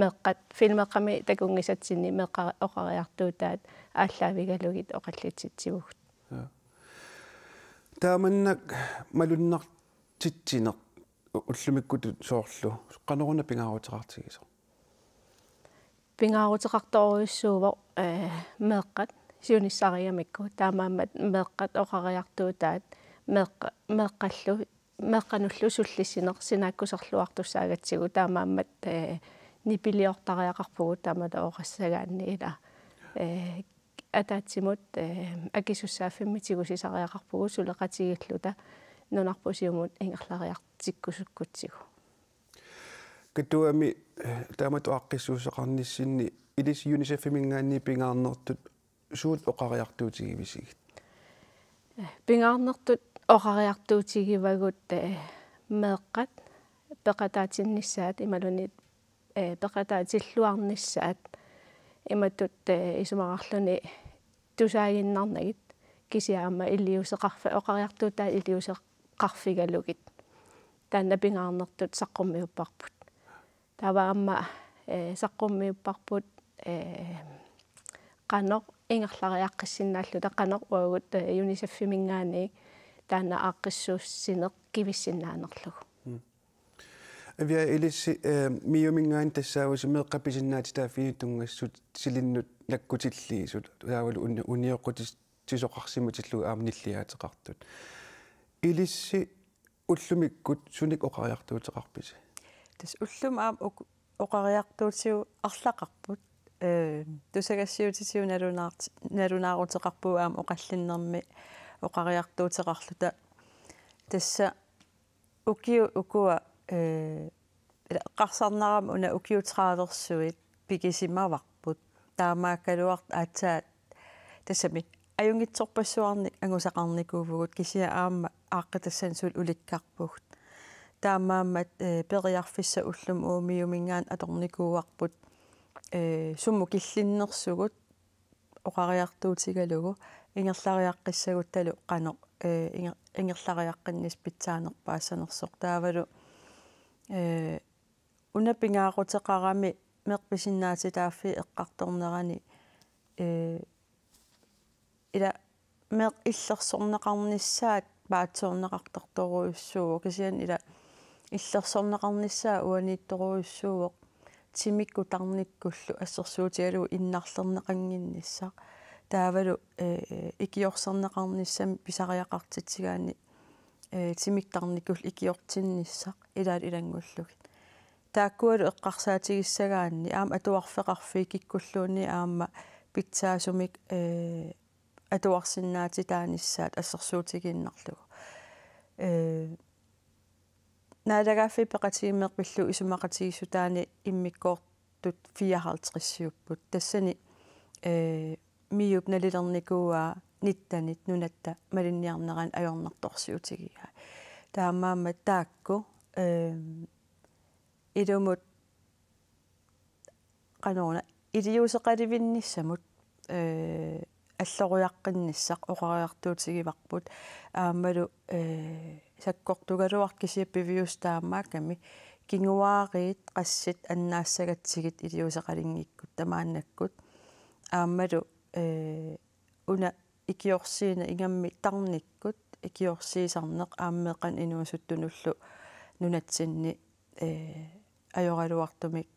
meeqqat filmeeqqami takungisatsinni meeqqa oqariartuutaat ааллаавигалугит оқаллитситсивугут тааманнак малуннартитсинеқ уллумиккутут соорлу қанеруна пингаарутерартигисо пингаарутерарторуйссуувоқ меэққат сиуниссариамикку таамаамат меэққат оқариартуутаат меэққаллу меэққануллу суллиссинеқ синааккусерлуартуссаагатсигу таамаамат нипилиортариақарпугу таамата оқассагаанни ила атаатсимут акисуссааффиммитигусисариақарпугу сулеқатигиллута нунарпусиумут ингерлариартиккусуккутсигу катуами таамату аққиссуусеқарниссинни илис UNICEF-имингаанни пингаарнертут суут оқариартуутигивисигит пингаарнертут oqariartuutigivagut meeqqat peqataatinnissaat imalunit peqataatilluarnissaat imatut isumaqarluni tusaaginnarnagit kisiaama illiuseqarfa oqariartuutaa illiuseqarfigalugit taanna pingaarnertut saqqummiupparput tavaamma saqqummiupparput qanoq ingerlariaqqissinnaallute qanoq uagut UNICEF-mingaani taanna aaqqissuussineq kivissinaanerlugu avia ilissi miumingaan tassaavusi meeqqapisinnaati taaffiini tungassut silinnut nakkutilliisut taavalu unioqqutis tisoqarsimutillugu aamnilliaateqartut ilissi ullumikkut sunik oqariartuuteqarpisi tas ullum aam oqariartuutiu arlaqarput tusagassiutisiu nalunaaruteqarpuu aam oqallinnermi oqariartuuteqarluta tassa ukiu ukua qarsarnaram una ukiutraalersuit pikisimavarput taamaakkaluart aatsaat tassami ajungitsorpassuarnik angusaqarnikuuvugut kisia aamma aaqqatassansuut ulikkarpugut taamaammat periarfissa ullum uumiumingaan atornikuuarput summu killinnersugut oqariartuutigalugu ingerlariaqqissagut talu qanoq ingerlariaqqinnis pitsaanerpaasanersoq taavalu unapingaaruteqarami meerpisinnaatitaaffi eqqartornerani ila meeq illersorneqarnissaat paatsoorneqartortoruissuugu kisian ila illersorneqarnissaa uaniittoruissuugoq timikkutarnikkullu assersuutigalugu innarlerneqanginnissaq taavalu ikiorserneqarnissam pisariaqartitsigaani timiktarnikkull ikiortinnissaq ilaat ilangullugit taakkualu eqqarsaatigisagaanni aam atuarfeqarfiikikkulluunni aamma pitsaasumik atuarsinnaatitaanissaat assersuutiginnarlugu naalagaaffi peqatigimeerpillu isumaqatigisutaani immikkoortut 54 tassani miup nalilernikuaa nittanit nunatta malinniarneran ajornartorsiutigigaa taamaamma taakku ilumut qanuuna iliuseqalivinnissamut аллоруяққинниссақ оқариартуутигиварпут аамалу саккортугалуарт кисиаппивиус таамааками кингуаариит qassит аннаассагатсигит илиусеқалингиккут тамааннаккут аамалу уна икиорсиина ингамми тарниккут икиорсиисарнеқ ааммеқан инуусуттунуллу нунатсинни ajoralуартумик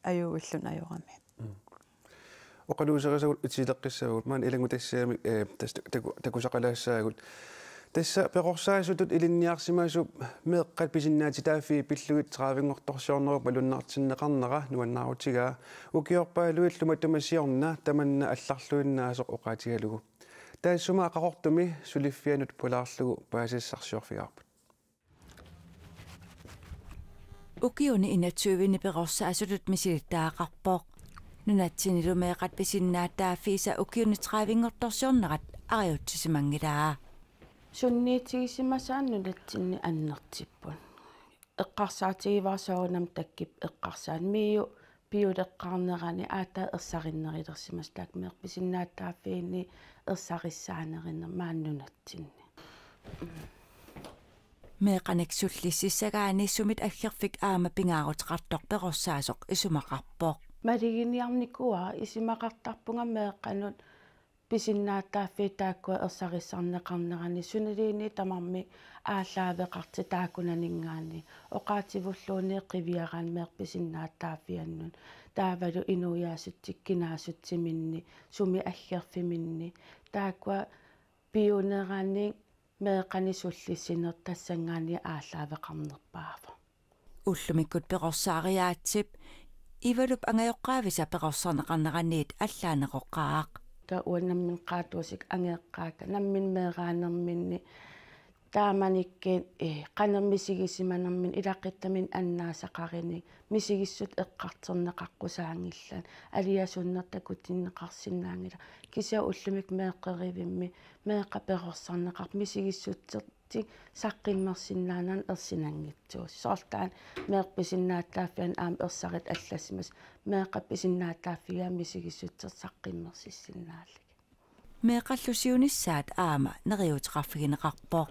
аюуллун ajorami oqaluuserisagut itileqqissaagut maan ilangutassiami takusaqalaassaagut tassa peqorsaasutut ilinniarsimaasup meeqqat pisinnaati taaffi pillugit traavingortorsiornerup malunnaartinneqarnera nuannaaruutigaa ukiorpaaluillumat tamasiorna tamanna allarluinnaasoq oqaatigalugu taassuma aqaqortumi suliffianut pulaarlugu paasissarsiorfigaarput ukiuni inatsuvini peqorsaasutut misilittaaqarpoq nunatsinilumeeqat pisinnaataafiisa ukiuni traavingortorsiornerat ariutsisimangilaa sunniitigisimmasaan nunatsinni annertippun eqqarsaatigivarsoorunam takkip eqqarsaan miu piuleqqarnerani aataa ersarinnerilersimas taak meerpisinnaataafiini ersarissaaneriner maannunatsinni meeqaniksullississagaani sumit aggerfik aama pingaaruteqartoq peqorsaasoq isumaqarpoq малигиниарникуа исимақартарпунга меэққанут писиннааттааффи тааккуа ерсарissarneqarnerani суналиини тамарми ааллаавеқарти таакунанингаани оqaативуллууни қивиараан меерписиннааттааффианнун таавалу инуяасутсиккинаасутсиминни суми аллерфиминни тааккуа пиунераани меэқанисуллиссинер тассангаани ааллаавеқарнерпаава уллумиккут пеқорсаариаатсип ивалуп ангайоққаависа пеқорсарнеқарнераниит аллаанеқоққаақ та уаннаммин qaatuusik angeqqaaka nammin meeraanерминни тааманиккин канермисигисиманермин илаққиттамин аннаасақарини мисигиссут эққартернеқаққусаангиллан алиасуннертакутиннеқарсинаангила кися уллумик меэққеривимми меэққаперорсарнеқар мисигиссуттерти саққиммерсиннаанан ерсинангитсуус соортаан меэқписиннааттааффиан аам ерсарит аллассимас меэққапписиннааттааффигаа мисигиссуттер саққиммерсиссиннааллик меэққаллусиунissaат аама нериутеқарфигинеқарпоо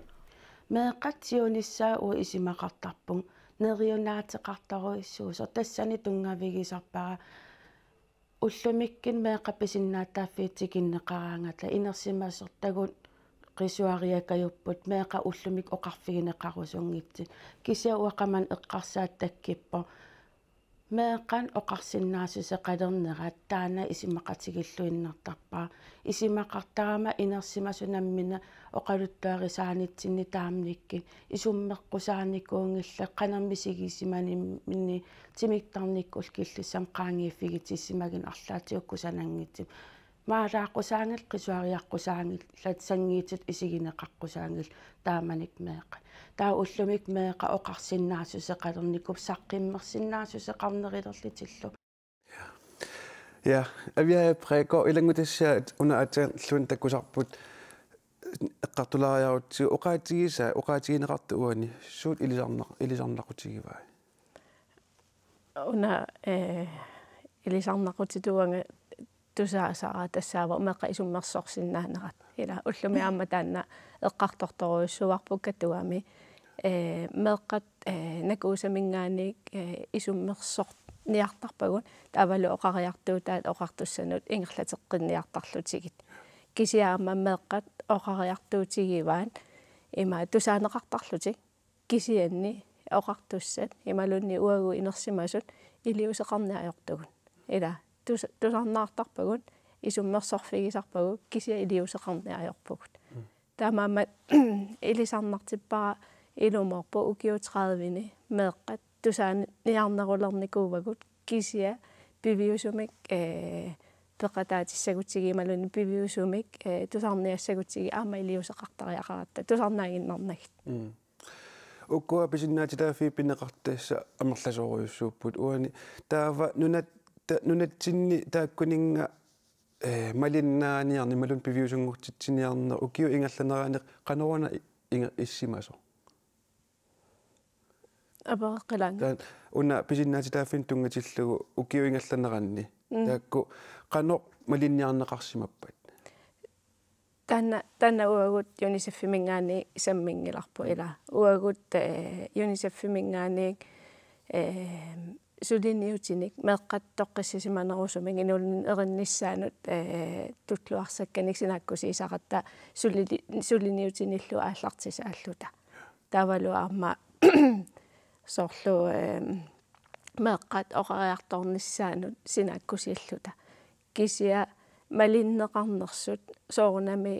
меэққатсиунissaa уу исимақартарпун нериунаатеқартаруиссуусо тассани тунгавигисарпара уллумиккин меэққапписиннааттааффиитсикиннеқараангатла инерсимасертагут qisuariakajupпут меэқа уллумик оқарфигинеқарусунгитсит кися уақаман эққарсаат таккиппо меэқан оқарсиннаасусеқалернерат таана исимақатигиллуиннартарпаа исимақартарама инерсимасунаммина оқалуттуарисаанитсинни таамникки исуммеққусааникуунгилла қанермисигисиманиммини тимиктарниккул киллиссам qaangiiffigitissimakin арлаатиуккусанангитсим маалааққусаангил qisuariaqqusаангил латсангиитит исигинеқаққусаангил тааманик меэқа таа уллумик меэқа оқарсиннаасусеқалерникуп саққиммерсиннаасусеқарнерилерлитиллу Ja, avia prego ilangutissa una atan llun takusarput eqqartulaariarutsi oqaatigineqartu uani suut ilisarnaqutigiva una ilisarnaqutituanga tusaasara tassaava meqa isummersorsinnaanarat ila ullumi aamma taanna eqqartortoruissuarpukkatuami meqqat nakuusamingaaniik isummersort niartarpagun taavalu oqariartuutaat oqartussanut ingerlateqqinniartarlutigit kisiaamma meqqat oqariartuutigivaan ima tusaaneqartarlutik kisianni oqartussat imalunni uagu inersimasut iliuseqarniajortugun ila tusarnaartarpagun isummersorfigisarpagu kisia iliuseqarniajorpugut taamaammat ilisarnartippara ilumorpu ukiutraaðvini meqqat tusaaniarnerulernikууvagut kisia piviusumik peqataatissagutigimaluni piviusumik tusarniassagutigi aama iliuseqartariaqaratta tusarnaaginnarnagit ukkua pisinnaatitaafi pinneqartaissa amerlasoruissuupput uani taava nunatsinni taakkuninga malinnaaniarni malun piviusungurtitsiniarner ukiu ingallaneraaniq qanuana issimaso abaqilan una pisinnaatitaaffin tungatillugu ukiu ingallanneranni taakku qanoq malinniarneqarsimappat tanna uagut UNICEF-mingaani sammingilarpu ila uagut UNICEF-mingaani suliniutinik meqqat toqqissisimanerusuming inulin erinnissaanut tutluarsakkanik sinakkusiisaqatta suliniutinillu aallartisaalluta taavalu aamma sorlu meqqat oqariartornissaanut sinakkusiilluta kisia malinneqarnersut soornami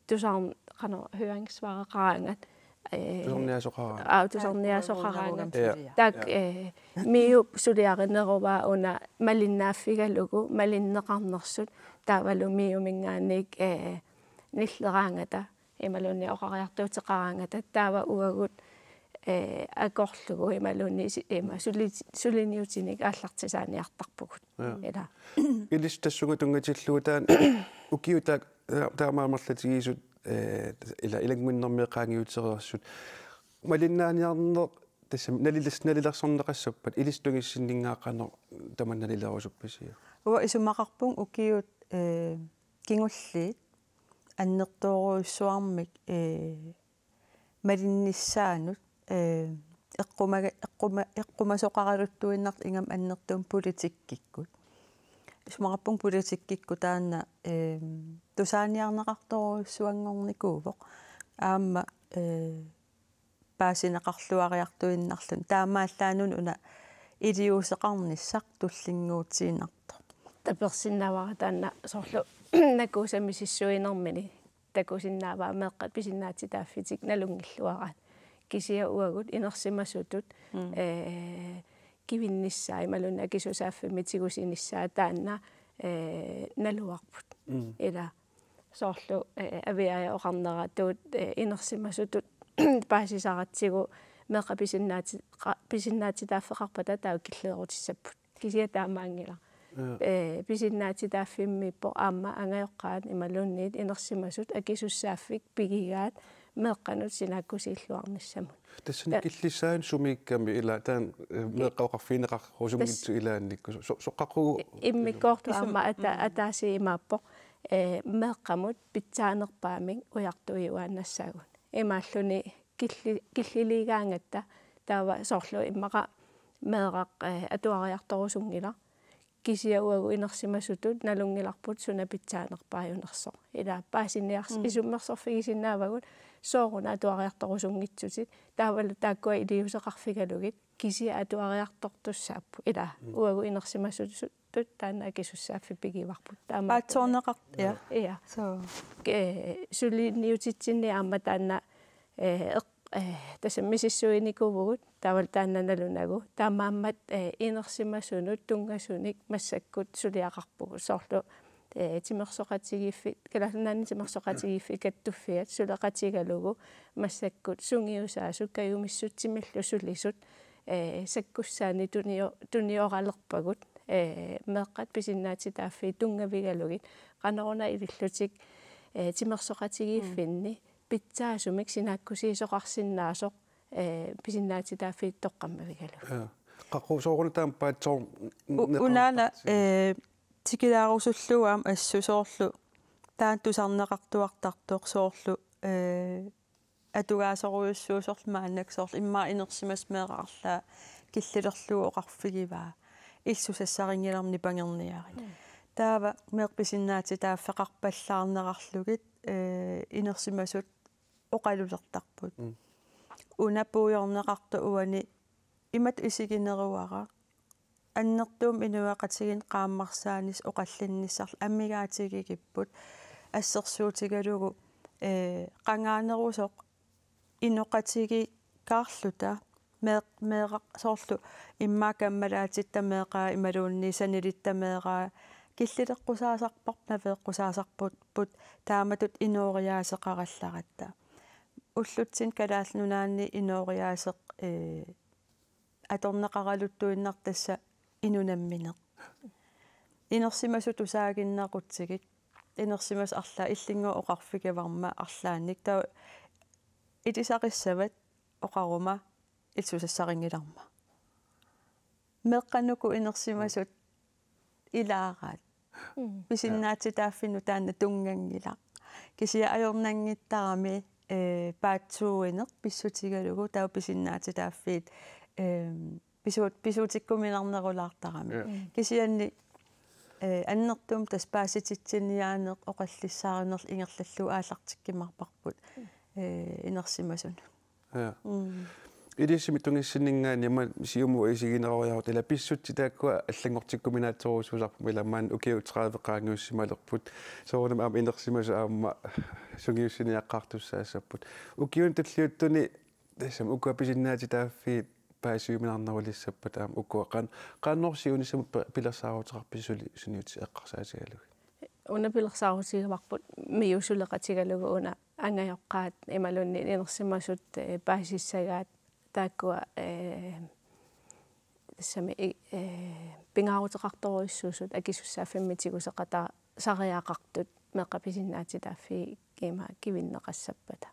tusarn qano høringsvareqarangat tusarniasoqarangat tak miu suliarineruva una malinnaaffigalugu malinneqarnersut taavalu miumingaanik nilleraangata imalunni oqariartuuteqarangata taava uagut akorlugu imalunni ima suliniutinik aallartisaaniartarpugut ila ilistassugu tungatillugu taan ukiuta taamaamerlatigisut ila ilangminnermeqaangiutereersut malinnaaniarner tassam nalilersorneqassappat ilistungissinningaaqano tamannalilerusuppisia uwa isumaqarpun ukiut kingulliit annertoruissuarmik malinnissaanut eqqumasoqaraluttuinnart ingam annertuum politikkikut isumaqarpun politikkikku taanna tusaaniarneqartoruissuangornikuuvoq aamma paasineqarluariartuinnarlun taamaallaanun una iliuseqarnissaq tullinguutiinarto tapersinnaavara taanna sorlu nakuusamisissuinermini takusinnaavaa meeqqat pisinnaatitaafitik nalungilluaraat kisia uagut inersimasutut kivinnissaa imalunna kisusaaffimi tigusinissaa taanna naluarput ila soorlu aviaja oqarnera tuut inersimasutut paasisaratsigu meeqa pisinnaati taaffeqarpata taa killeerutissaput kisia taamaangila pisinnaati taaffimmiippo aamma angajoqqaat imalunniit inersimasut akisussaafik pigigaat meeqqanut sinaakkusiilluarnissamut тассани киллисаан сумиикками ила таан меэккаоқарфинеқаррусумгитсу илаанникку соққақугу иммиккоорту аама атааси имааппо meeqqamut pitsaanерpaaming ujartuiuaannassaagun имааллуни киллилигаангаtta таава соорлу иммаqa meeqaq atuariartorusunngila kisiauagu inersimasutut nalungilarput suna pitsaanerpaajunерсо ила паасинниарс исуммерсорфигисиннаавагут соорuna atuariartorusunngitsutit таавалу тааккуа илиусеқарфигалугит кisia atuariartortussaappu ила уагу inersimasutut таана кисуссааффи пигиварпут таама паатсоорнеқар я со сулиниутитсинни аама таана тассаммисиссуиникувгут таавал тааннаналунагу таамааммат иnersimasунут тунгасуник массаккут сулиақарпугу соорлу тимерсоқатигиффит каланаани тимерсоқатигиффи каттуффиат сулеқатигалугу массаккут сунгиусаасут каюмиссутсимиллу сулисут саккуссаани туниоралерпагут meeqqat pisinnaati taaffi tungavигалугит qanaruna ilillutик тимерсоқатигиффинни питсаасумик синааккусиисоқарсиннаасоқ pisinnaati taaffi тоққаммавигалу qaqqusooruna taam paatsoor unaana tikilаарусуллугаам ассусоорлу таан тусарнеқартуартартоқ соорлу атугаасоруйуссуусорлу мааннаксоорлу иммаа инерсимас меэқарлаа киллилерлугу оқарфигиваа иллусассарингиларни пангерниарин таава меэқписиннаати тааффеқарпаллаарнеқарлугит инерсимасут оқалулертарпут унапуйорнеқарту уани имат исигинеруара аннертуум инуақатигин qaammarsaanис оқаллинниссарл аммигаатигигиппут ассерсуутигалугу qangaanерусоқ иноқатиги kaarluta meeqa sooрлу иммаакаммалаатиттамеэқаа ималуунни санилиттамеэқаа киллилеққусаасарпар навеэққусаасарпут пут тааматут иноориаасеқаралларатта уллутсин калаалнунаанни иноориаасеқ аторнеқаралуттуиннартасса инунамминеқ инерсимасут усаагиннақутсигит инерсимас арлаа иллингуа оқарфигаварма арлаанник таа итисақиссават оқарума итсусассарингиларма меққануку инерсимасут илаараат писиннаати тааффину таанна тунгангила кисия аёрнангиттарами паатсууинеқ писсутигалугу таа писиннаати тааффиит писуутиккумиларнерулаартарами кисианни аннертум тас паасититсинниаанеқ оқаллиссааринерл ингерллу ааллартиккимарпарпут инерсимасун идисими тунгиссиннингаани ама сиуму исигинерориарут ила писсутти тааккуа аллангортиккуминааторусусарпу иламаан укиу 30 qaangiussimalерпут соорнам аама инерсимасу аама сунгиуссиниаққартуссаассаппут укиун таллиуттуни тассам укуа писиннаати тааффи паасиуминарнерулиссаппат аама укуа qaanнорсиунissамут пилерсаарутеқарписсули суниути эққарсаатигалуг унапилерсаарутигаварпут миусулеқатигалугу уна ангайоққаат ималунни инерсимасут паасиссагаат тааккуа тассами пингаарутеқарторуиссуусут акисуссааффиммитигусеқата сариаақартут меққаписиннаати тааффи кима кивиннеқассаппата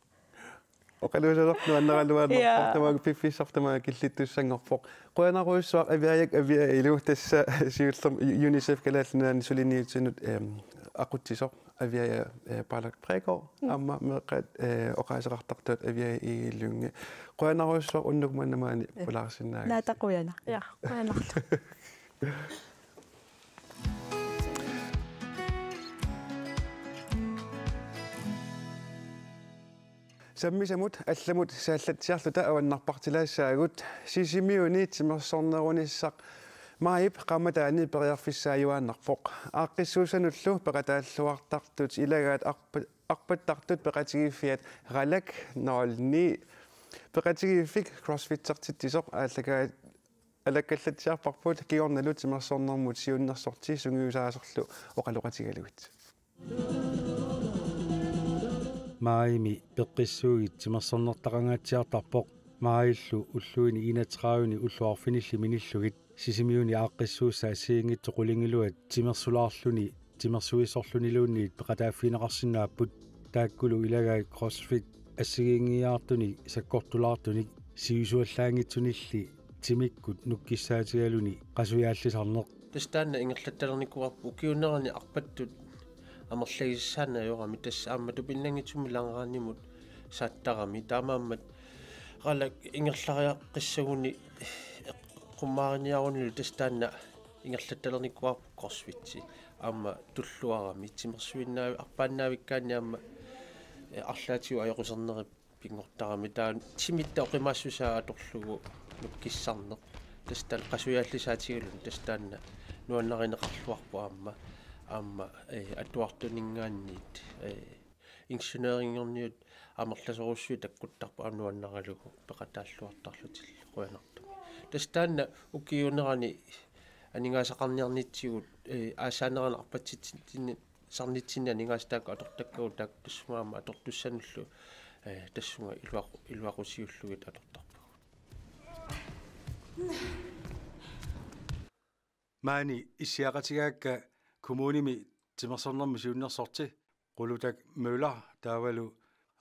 оқалуусалерну аннералуааннерпортамаа пиффиссартамаа киллиттуссангорпоқ қуянаруиссуақ авиаяк авиа илу тасса сиуллерм юнисеф калааллунаани сулиниутсинут ақутсисоқ авиая палак прего амма меқат оқаасеқартартуат авиа ииллунги қуянаруиссуақ уннукманнамаани пулаарсиннаага наатақуяна я қуянарлу саммисамут алламут сааллатсиарлута аваннарпартилаассаагут сисимиуни тимерсорнеруниссақ маип qamataani periarfissaayuaannarpoq aaqqissuusaнуллу peqataалluartartut ilaгаат арпаттартут peqatigiffiat ralak noolni peqatigifik crossfit-sertittisoq aalлагаат алаккаллатсиарпарпут киорналут тимерсорнэрмут сиуннерсорти сунгиусаасорлу оқалоқатигалугит maaimi peqqissuugit timersornertaqangaatiartarpoq maaillu ulluini inatrauni ulluarfinilli minillugit sisimiuni aaqqissuussa siingittu qulingiluat timersulaarluni timersuisorluniluunniit peqataaffineqarsinnaapput taakkulu ilagai CrossFit assigiingiaartuni sakkortulaartuni siusuallaangitsunilli timikkut nukkissaatigaluni qasuyaаллисарneq тастанна ингерлатталерникуарпу укиунерани арпаттут амерлagissana йорами тасса ааммату пиннангитсуми лаангааннимут сааттарами таамааммат qalak ингерлариа қиссагуни qummaariniarunlu tastaanna ingerlattalernikkuarpu CrossFit аама туллуарами тимерсуиннаави арпааннаавиккаани аама арлаатиу аёқусернери пингортарами таа тимитта оқимаассусаа аторлугу нуккиссарнеқ тастан қасуяаллисаатигалун тастаанна нуаннаринеқарлуарпу аама атуартунингаанниит инженерингерниут амерласоруссуи таккуттарпу аамнуаннаралугу пеқатааллуартарлутил қуянарту тастаанна укиунерани анигаасақарниарнитсигут аасаанерана арпатситсинни сарнитсинни анигаастаакку атортаккагу таак туссумаама атортуссануллу тассунга илуақусиуллугит атортарпагу маани иссиақатигаакка коммуними тимерсорнерми сиуннерсорти qulutak møller taavalu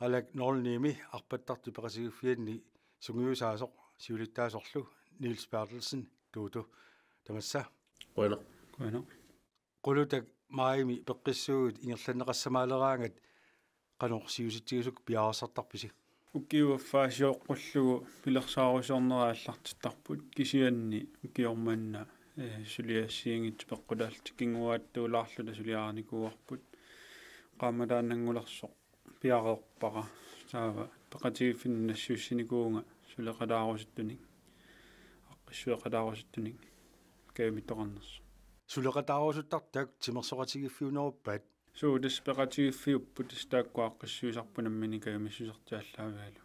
alak norlnimi arpattartu peqasiguffianni sungiusaasoq siulittaasorlu Niels Bertelsen tuutu tamassa quna qulutak maaimi peqqissuut ingerlanneqassamaaleraangat qanorsiusittigisuk piaarasartarpisi ukkiuaffaasiooqqullugu pilersaarusorneraallartittarput kisianni ukiormanna suliassiingit peqqulaalti kinguaattuulaarluta suliaaranikuuarput qaamadaannangulersoq piareerpara saava peqatigiffinnassiussinikuunga suleqalaarusittuniq aqqissueqalaarusittuniq kaamitoqarnersu suleqataaruusuttartak timersoqatigiffiuneruppat suu taspeqatigiffiupput taakkuaqqissuisarpunammini kaamissusertiallaavialu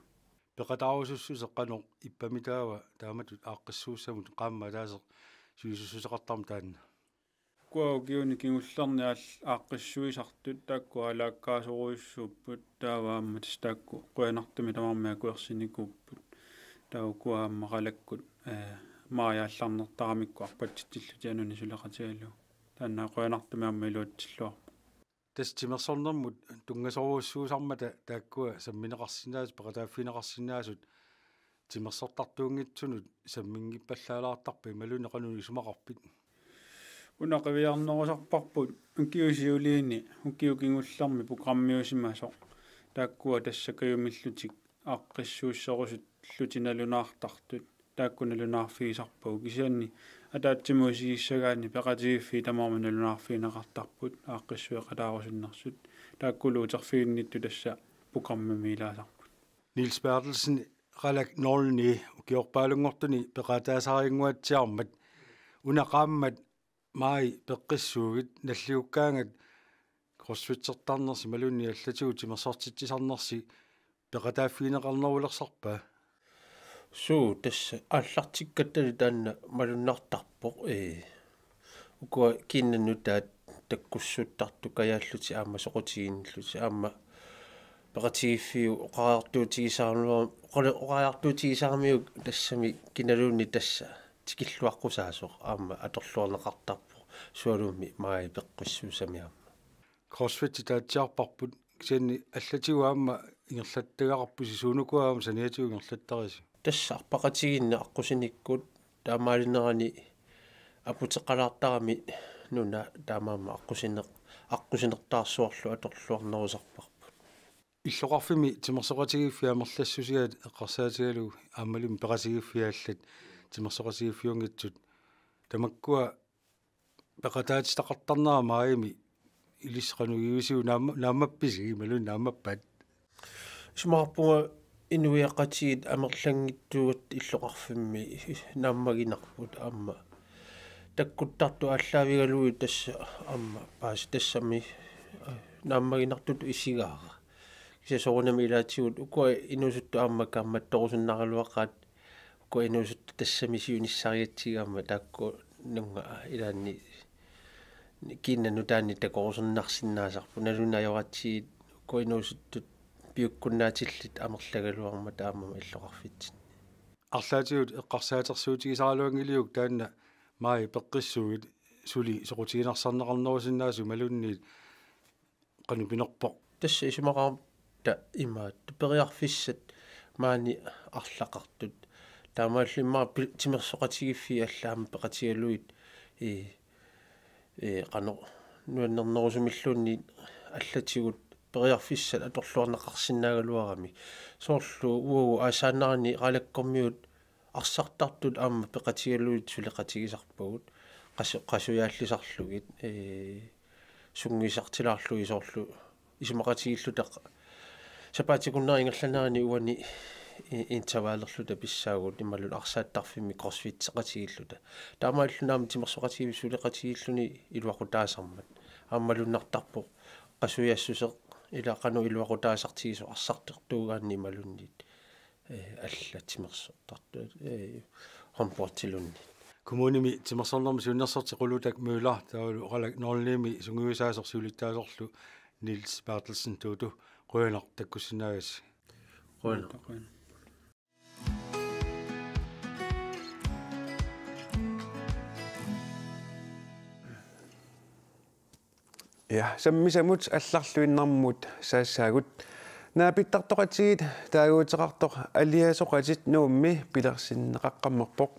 peqataarusussuseqqanoq ippamitaava taamatut aaqqissuussamut qaamma taaseq suisususeqartarma taanna kuaukiuni kingullerniaal aaqqissuisartut taakku alaakkaasuruissuupput taavaammat taakku quanartumi tamarmia kuersinikuupput taukkuaamma qalakkut maayaallarnertaramikku arpatsitillutianuni suleqatigalu taanna quanartumi amma iluatsilluarpu tas timersornermut tungasoruussuusarmata taakkua sammineqarsinnaas peqataaffineqarsinnaasut timersortartuungitsunut sammingippallaalаарtarpa imaluni qanuni sumaqarpit unaqaviarnerusarparput ukiusiuliini ukiukingullermi programmiusimasoq taakkua tassakayumillutik aaqqissuusserusut llutinalunaartartut taakkunalunaarfiisarpau kisianni ataatsimuusigissagaani peqatigiffi tamarminalunaarfiineqartarput aaqqissueqalaarusinnersut taakkuluuterfiinnittu tassa programmimiilaasarput Niels Bertelsen qalak norlni ukiorpaalungortuni peqataasariinguatsiarmat unaqaammat maai peqqissuugit nalliukkaangat CrossFit-sertarnersi malunni allatigu timersortitsisarnersi peqataaffiineqarnerulersarpaa suu tassa аллартиккаттали таанна малуннартарпоq ukua kiinnannu taat takkussuttartu kajaallути аама соqutiginnalluti аама peqatigiffiu oqaraartuutigisaarunuа oqaraartuutigisаарmiu тассами киналуунни тасса tikilluaqqusaasoq аама аторлуарнеқартарпо суалуумми маи пеққиссуусамиарма CrossFit таатсиарпарпут кисианни аллатигу аама ингерлаттагақарпуси суунукуаама саниатигу ингерлаттариси тасса арпақатигинна аққусиниккут таамаалинерани апутеқалаартарами нуна таамаама аққусинертаарсуарлу аторлуарнерусарпарпут иллоқарфими тимерсоқатигиффиамерлассусигаат эққарсаатигалу аамалум пеқасигиффиааллат тимерсоқатигиффиунгитсут тамаккуа пеқатаатистақартарнера маими илисқанугиусиу нааммапписи малун нааммаппат исмаарпуга инуиақатигит амерлангиттугат иллоқарфимми нааммагинарпут аама таккуттарту аллаавигалуи тасса аама паас тассами нааммагинартут исигаара кисасорунами илаатигут укуа инусутту аама камматторусуннаралуаққаат укуа инусутту тассами сиуниссариатсигаама таакку нунга илаанни киннанну таанни такорусернарсиннаасарпу налунаёратсигит укуа инусутту piukkunnaatилlit amerlagaluarma taamama illоqarfitsin арлаатигут эққарсаатерсуутигисаалуангилиук таанна маи пеққиссугит сули соқутигинарсарнеқарнерусиннаасу малунниит қанупинерпо тасса исумақарам та имаат периарфиссат маани арлақартут таамааллиммаа тимерсоқатигиффи аллаама пеқатигалуит қано нуаннернерусумиллуунни аллатигут периарфиссат аторлуарнеқарсинаагалуарами соорлу уу аасааннарани қалаккормиут арсартартут аама пеқатигалуит сулеқатигисарпагут қасуяаллисарлугит сунгисартилаарлуги соорлу исумақатигиллутақ сапаатикуннаа ингерланаани уани интаваалерлута писсаагут ималун арсааттарфимми кроссфит-сеқатигиллута таамааллунаама тимерсоқатиги сулеқатигиллуни илуақутаасармат ааммалуннартарпо qasuyassuse ilaqanu iluaqutaasartigisu arсартертуугаанни ималунниит аллатимерсортарту хомпортилунни коммуними тимерсорнэрми суннерсорти qulutak муулар таалу qalak норними сунгуисаасерсуулиттаасорлу Nils Bertelsen тууту quyanaq takkussinaagis quyanaq Ja, sammisamut алларлуиннармут саассаагут наапиттартоқатигит таагуутеқартоқ алиасоқатит нуумми пилерсиннеқаққаммерпоқ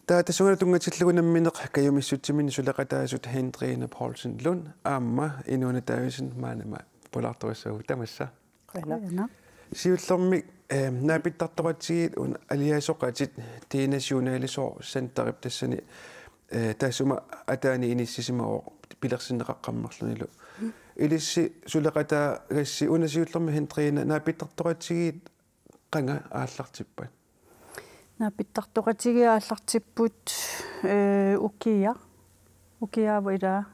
таатасугана тунгатиллугунамминеқ каюмиссутсимини сулеқатаасут Hendrine Poulsen Lund аама инуна таависин маанама поларториссагу тамасса сиуллерми наапиттартоқатигит ун алиасоқатит тинационалисоо центерип тассани таасума атаани иниссисимао пилерсиннеқаққаммерлунилу илисси сулеқатаа гасси унасиуллерми Hendrine наапиттартоқатигит қанга ааллартиппат наапиттартоқатиги ааллартиппут укиаавида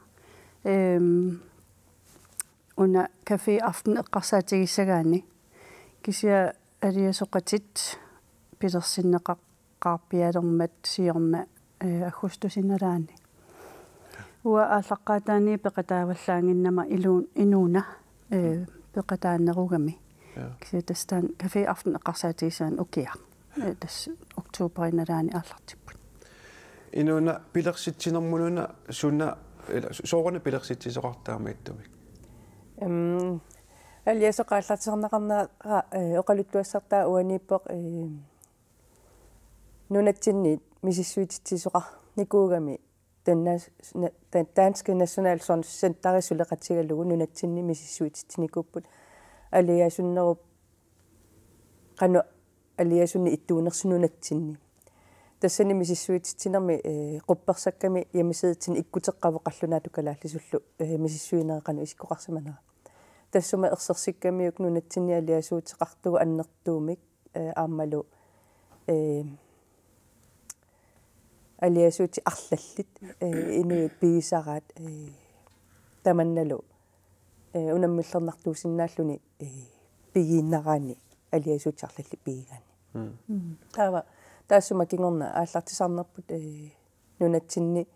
уна кафе афтен эққарсаатигиссагаани кисиа алиасоқатит пилерсиннеқаққарпиалермат сиорна аггустусинналаани уа ааллаққаатаани пеқатааваллаангиннама инууна пеқатааннеругами кисиа тастаан кафе афтен эққарсаатигисаан укиа тас октооберинналаани ааллартиппут инуна пилерситсинермунуна суна соорна пилерситсисоқартаамаиттумик алиасоқааллартисернеқарнаа оқалуттуассартаа уаниппоқ нунатсинниит мисиссуититсисоқар никуугами Danske National Center сулеқатигалугу нунатсинни мисиссуититсиникууппут алиасуннеруп қану алиасунни иттуунерсунунатсинни тассани мисиссуититсинерми қупперсакками ямисеитсин иккутеққаво қаллунаату калааллисуллу мисиссуинеқану исиккоқарсиманера тассума ерсерсиккамиук нунатсинни алиасуутеқартугу аннертуумик ааммалу алиасуути арлаллит инуит пигисараат таманналу унаммиллернартуусиннааллуни пигииннараани алиасуути арлалли пигигаани таава таассума кингорна ааллартисарнерпут нунатсинни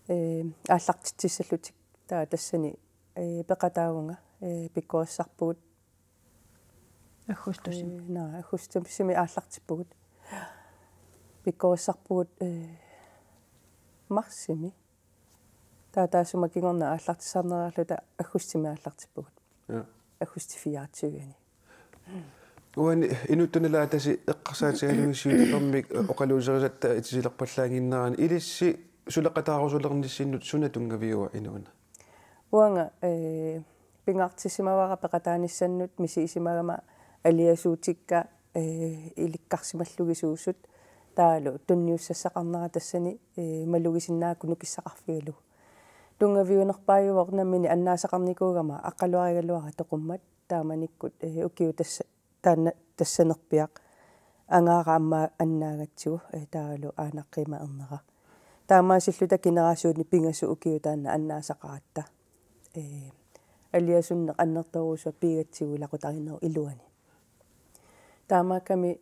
ааллартитсиссаллутик таа тассани пеқатаагунга пиккоассарпугут аггустусими аггустусими ааллартиппугут пиккоассарпугут марсими таасума кингорна ааллартисарнераарлута аггустими ааллартиппугут аггустифиаатсугани уани инуттуналаа таси эққарсаатигалугиссуутерлэрмик оқалуусерисатта итисилерпаллаангиннерани илисси сулеқатаарусулерниссиннут сунатунгавиуа инуна уанга пингартисимавара пеқатааниссаннут мисиисимагама алиасуутикка иликкарсималлугисуусут таалу тунниуссассақарнера тассани малугисиннаакуну киссақарфигалу тунгавиунерпааюорнаммини аннаасақарникуугама аққалуаригалуара тоқуммат тааманиккут укиу таанна тассанерпиақ ангаара амма аннаагатсигу таалу аанаққима ернера таамаасиллута кинерасуутни пингасу укиу таанна аннаасақаратта алиасуннеқ аннерторуусуа пигатсигу лақутаринеру илуани таамааками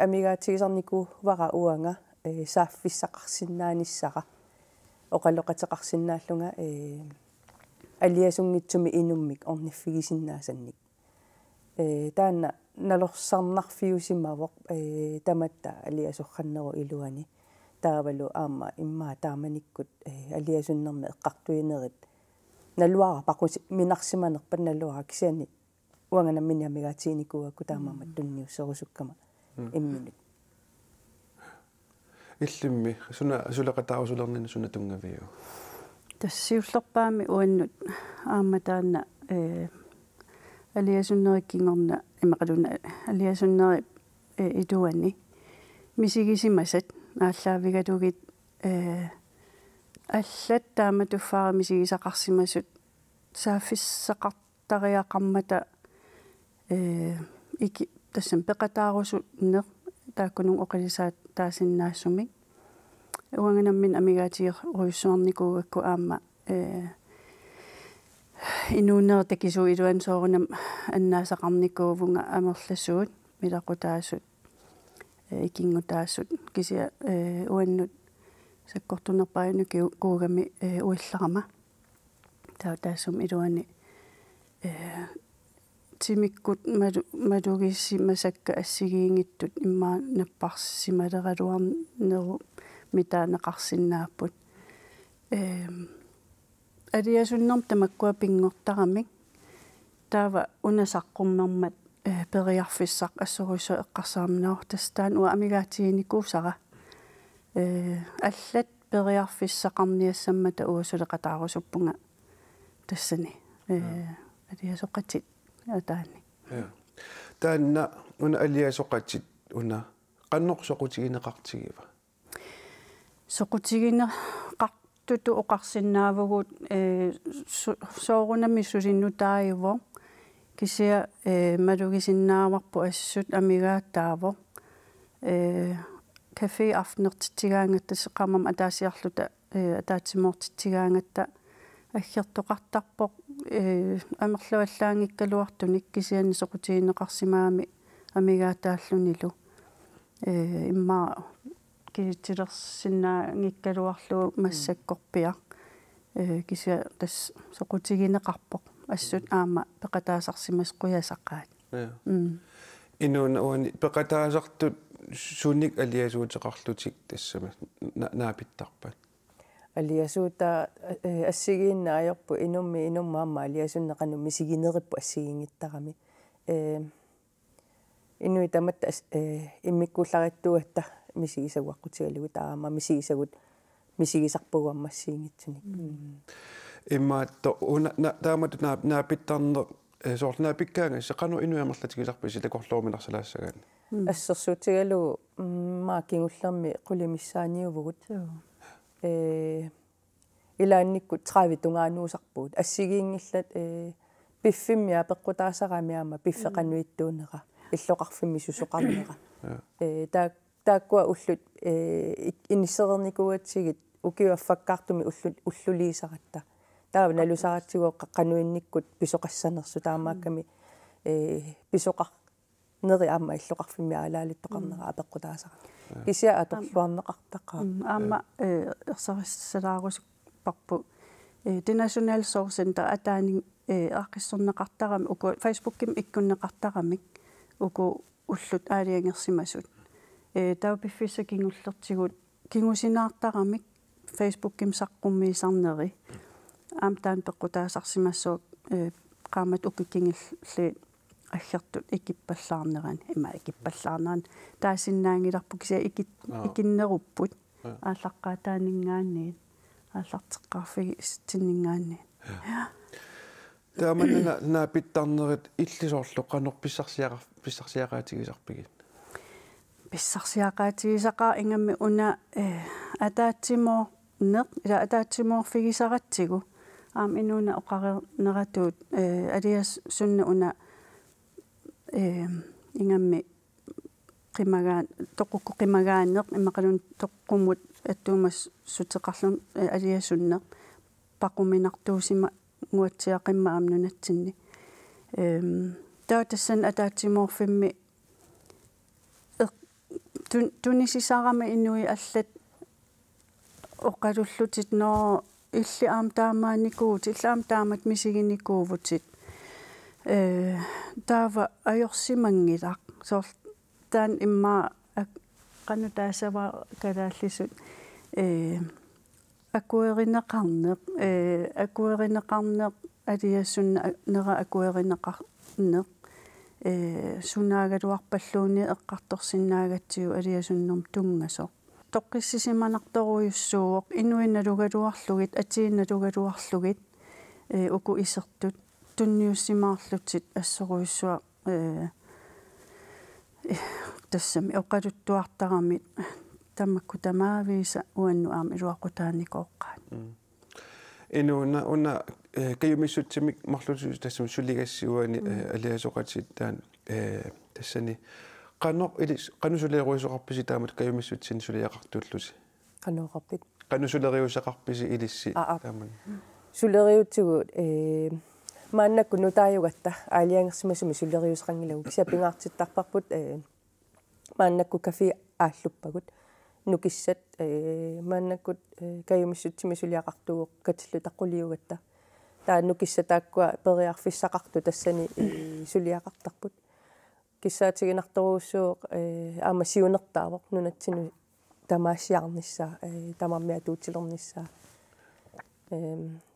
амигаатигисарнику вара уанга сааффиссақарсиннааниссара оқалоқатеқарсинааллунга алиасунгитсуми инуммик орниффигисиннаасанник таана налорсарнарфиусимавоq таматта алиасорханнеру илуани таавалу аама иммаа тааманиккут алиасуннэрми эққартуинерит налуара пақуси минарсиманерпат налуара кисиани уанганаммини амигаатиникуакку таамаамат тунниуссерусуккама имминут иллимми суна сулеқатаарусулернина суна тунгавиу тассиуллерпаами уаннут аама таана алиасуннериккингорна имақалуна алиасуннери итуани мисигисимасат ааллаавигалугит аллат таама туффаара мисигисақарсимасут саафиссақартариақармата ики тассам пеқатаарусу не тааккунун оқалисаат таасиннаассумик уанганаммин амигаатиер руйссуарникуугакку аама инуунер такису илуан соорунам аннаасақарникуувунга амерласуут милақутаасут икингутаассут кися уаннут саккортунерпаину куугами уилларама таассум илуани тимиккут малугиссимасакка ассигиингиттут иммаа наппарсималералуарнеру митаанеқарсиннааппут алиасуннерм тамаккуа пингортарамик таава унасаққуммермат периарфиссақ ассорусо эққарсаамнаар тастаан уа амигаатиникуусара аллат периарфиссақарниассаммата уусулеқатаарусуппунга тассани алиасоқатит атаани таанна уна алиасоқатит уна қаннорсоқутигинеқартигива соқутигинеқартуту оқарсиннаавгут соорунами сулиннутааиво кися малугисиннааварпу ассут амигааттааво кафе афнертитигаангатта сеқамам атаасиарлута атаатсимоортитигаангатта аггертоқартарпоқ амерлуаллаангиккалуартуник кисиани соқутигинеқарсимаами амигааттааллунилу имма китилерсиннаангиккалуарлу массаккорпиа кися тас соқутигинеқарпоқ ассут аама пеқатаасарсимас қуясаққаат инуна уани пеқатаасартут суник алиасуутеқарлутик тассама наапиттарпат алиасуута ассигииннааёрпу инуммаама алиасуннеқану мисигинериппу ассигингиттарами инуи таматта иммиккууллариттуатта мисигисагуаққутигалугу таама мисигисагут мисигисарпугуаммассиингитсуник иммаатто уна таамат наапиттарнер соорлнаапиккаанга сеқану инуямерлатигиларпи силакорлууминарсалаассагаан ассерсуутигалу маакингуллерми қулимиссааниувгут илаанниккут 30 тунгаануусарпуут ассигиингиллат пиффиммиа пеққутаасарамиама пиффеқануиттуунера иллоқарфимми сусоқарнера тааккуа уллут иннissерникуатсигит укиуаффаккаартуми уллулиисаратта таава налусаратсигоо қаққануинниккут писоқассанерсу таамаакками писоқар нери аама иллоқарфимми алаалиттоқарнера апеққутаасара кися аторлуарнеқартақаа аама ерсариссалаарусуппарпу det national source center атаани аққиссорнеқартарами уку Facebook-ким иккуннеқартарамик уку уллут аалиангерсимасут таа пиффиса кингуллертигут кингусинаартарамик Facebook-ким саққуммиисарнери аамтаан пеққутаасарсимассуак qaamат уккингилли аггертут икиппаллаарнерани има икиппаллаарнеран таасиннаангиларпу кися икиннеруппут ааллаққаатаанингаанни ааллартеққарфиги истиннингаанни тааманна наапиттарнерит иллисоорлу писсарсиақаатигисарпигит писсарсиақаатигисақаа ингамми уна атаатсимо неқ ила атаатсимоорфигисаратсигу аам инуна оқарернератуут алиас сунна уна ингамми qimmagaan toqqukku qimmagaanneq imaqalun toqqumut attuumas suteqarlun aliasunneq paquminartuusima nguatsiaqimma amnunatsinni taatassan ataatsimorfimmi tunisisarama innui allat oqalullutit noo illi aam taamaanikuut illaam taamat misiginikuuvutit таава ajorsimangilaq соор таан имма qanu taasava kalaallisut akuerinеqarneq алиассунна нера акуеринеқарнеқ сунаагалуарпаллууни эққарторсинаагатсиу алиасуннерм тунгасо тоққиссисиманарторуйуссууоқ инуиналугалуарлугит атиинналугалуарлугит уку исертут тунниуссимаарлутит ассоруйуссуа тассами оқалуттуартарамит тамакку тамаависа уанну аама илуақутааникооққаат инуна каюмиссутсимик марлутус тассам сулигассиуани алиасоқатит таан тассани qannoq ilis qanusулеруисоқарписи таамат каюмиссутсин сулиақартууллуси qanusулериусақарписи илисси тааман сулериутсугут мааннакку нутааюгатта аалиангерсимасуми сулериусеқангилагу кисапингаартиттарпарпут мааннакку кафе ааллуппагут нукиссат мааннаккут каюмиссутсими сулиақартугоқ катиллу таққулиугатта таа нукиссатааккуа периарфиссақарту тассани сулиақартарпут киссаатигинарторуussууq аама сиунертаавоq нунатсину тамаасиарнissaa тамаммиа туутилернissaa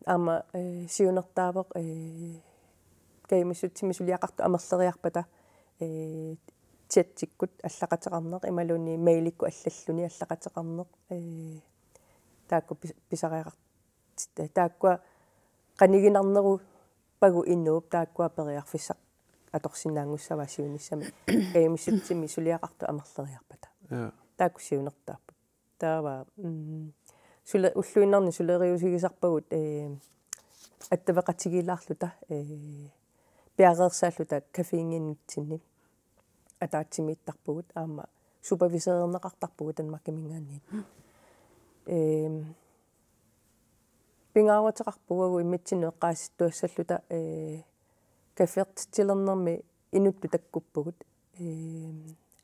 аама сиунертаавоq каймиссутсими сулиақарту амерлериарпата тиатсиккут аллақатеқарнеқ ималуни мейликку аллаллуни аллақатеқарнеқ таакку писариақар тааккуа қанигинарнеру пагу иннууп тааккуа периарфиссақ аторсинаангуссава сиунissami каймиссутсими сулиақарту амерлериарпата таакку сиунертааппут таава суле уллуиннарни сулериусигисарпагут аттавеқатигилаарлута пиареерсааллута кафеингиннитсинни атаатсимииттарпугут аама супервисерернеқартарпугут танмаккимингаанниит пингааратеқарпугагу иммитсинеэққаасситтуассаллута кафертилернерми инутту таккуппугут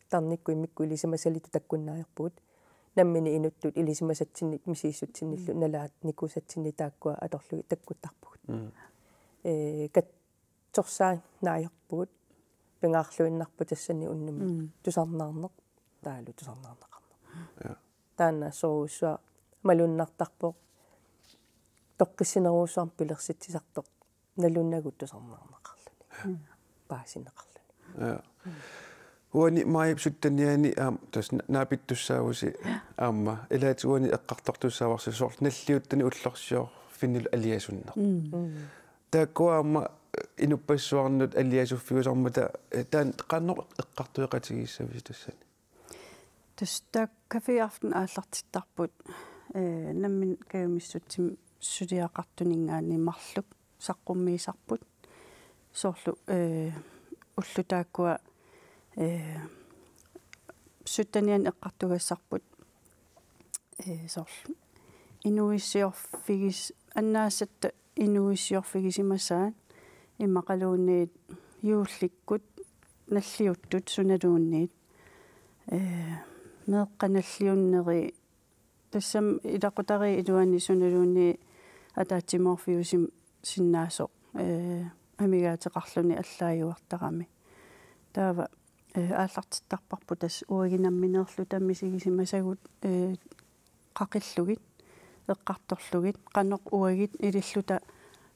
тарникку иммикку илисимасалиту таккуннааерпугут наммини инуттут илисимасатсинни мисииссутсинниллу налаат никусатсинни тааккуа аторлуги таккуттарпугут катсорсаа нааерпугут пингаарлуиннарпу тассани уннами тусарнаарнеқ таалу тусарнаарнеқарнеқ таана соруссуа малуннартарпоқ тоққиссинеруусуарм пилерситсисартоқ налуннагут тусарнаарнеқарлуни паасинеқарлуни уани маип суттаниани тас наапиттуссаагуси аама элаатуани эққартортуссааварси сорт наллиуттани уллерсиор финнил алиасуннер тааккуаама инуппассуарнут алиасуффигусармата таан qannoq эққартуеқатигиссавис тассани таста кафеафтен ааллартиттарпут наммин каюмиссутсим сулиақартунингаани марлук саққуммиисарпут соорлу уллутааккуа суттаниан эққартугассарпут соорлу инуиссиорфигис аннаасатта инуиссиорфигисимасаан иммақалуунниит юулликкут наллиуттут суналуунниит меэққаналлиуннери тассам илақутари илуани суналуунни атаатсиморфиусим синнаасоқ амигаатеқарлуни аллааюартарами таава ааллартиттарпарпу тас уагинамминеерлу таммисигисимасагут қақиллугит эққарторлугит қаноқ уагит илиллута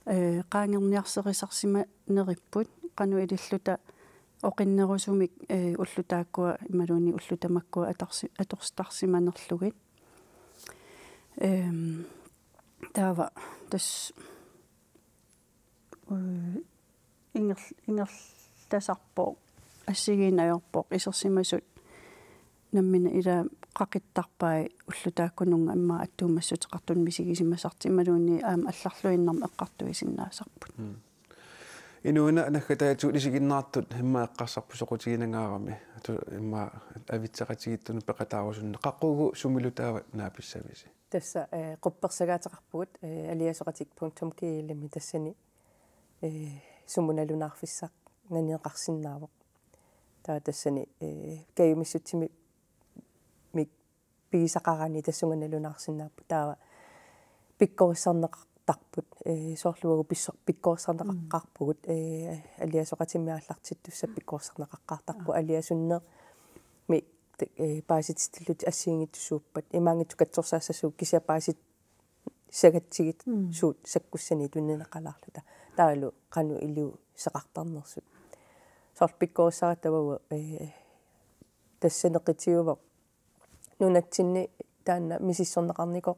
qaangерниарсерисарсима нериппут qanu илиллута оқиннерусумик уллутааккуа ималуни уллутамаккуа аторстарсиманерлугит таава тас ингерласарпоо ассигинаёрпоо исерсимасут наммина ила qaqittarpai уллутааккунунга имма аттуумассутеқартун мисигисимасарти ималуни аама алларлуиннарм эққартуисиннаасарпут инуина анаггатаату лисигиннаартут имма эққарсарпу соқутигинангаарами ату имма авитсеқатигиттуну пеқатаарусунне қаққугу сумилутаава нааписсависи тасса қупперсагаатеқарпугут алиасоқатик.com тассани сумуналунаарфиссақ наниеқарсиннаавоқ таа тассани каюмиссутсими мик пигисақарани тассунганалунаарсиннааппу таава пиккорissarneq тарпут соорлугу пиккоорсарнеқаққарпугут алиасоқатимиаллартиттусса пиккоорсарнеқаққартарпу алиасуннеэ ми пааситистиллут ассиингиттусууппат имаангитсу катсорсаассасуу кися паасит сагатсигит суут саккуссани тунненеқалаарлута таалу кану илиу сеқартарнерсут соор пиккоорсаратавагу тассанеқитиува нунатсинни таанна мисиссорнеқарникоқ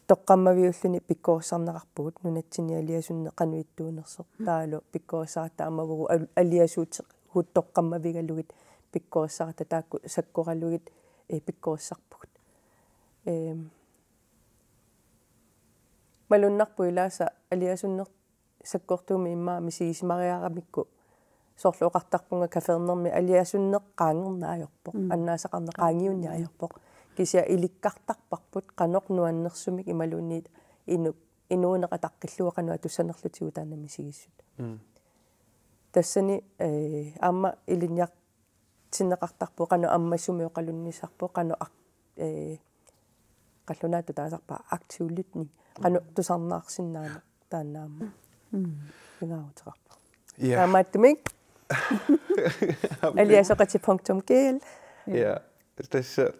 тоққаммавиуллуни пиккоорсарнеқарпугут нунатсинни алиасунне кануиттуунерсо таалу пиккоорсарата аммавгу алиасуут хуттоққаммавигаллугит пиккоорсарата таакку саккораллугит пиккоорсарпугут малуннарпуилааса алиасуннер саккортууми иммаа мисигисимариарамикку соорлуоқартарпунга кафернерми алиасуннеқ qaangernaajorpoq аннаасақарнеқаангиунниajorpoq кися иликкартарпарпут канеқ нуаннерсумик ималуунниит инуунеқатаққиллуақануа туссанерлутигу таана мисигиссут тассани аама илинниақ тиннеқартарпу қану аммассумиоқалуннисарпу қану қаллунаату таасарпа активлутни қану тусарнаарсиннаана таанаама ингааутеқарпу таамааттумик aliasoqati.gl ja tässä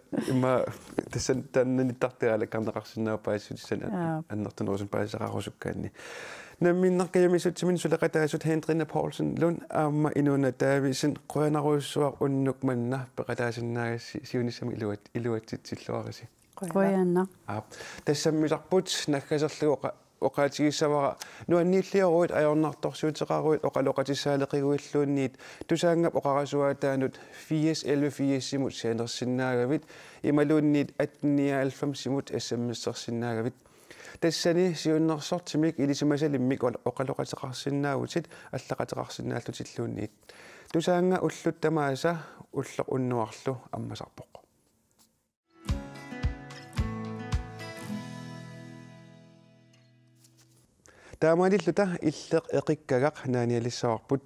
tässä tänne tarttealle kannaqarsinnaapaassutsan annertunuusun paisaqarusukkaanni namminnarkayamisutsimin suleqataasut Hendrine Poulsen Lund aamma inuuna taavisin qoyanaruussuaq unnuk manna peqataasinnaagasi siunissami iluatsitsilluarisi qoyanna tässä misarput nakkaserluoqa oqaatigisavara nuanniilliaruit ajornartorsuuteqaruit oqaloqatissaaleqiguilluunniit tusaangap oqarasuataanut 411 simut saanersinnaagavit imaluunniit 1890 simut sms-ersinnaagavit тассани сиуннерсортимик илисимасалиммик оqaloqateqarsinnaagutit аллaqateqarsinnaalлутиллуунниит тусаанга уллуттамааса уллеқ уннуарлу аммасарпоқ таамаалиллута иллеқ эқиккагақ нааниалиссаварпут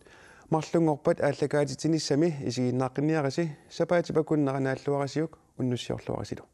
марлунгорпат ааллагаатитинissami исигиннааққинниараси сапаатипакуннеранааллуарасиук уннуссиорлуарасилу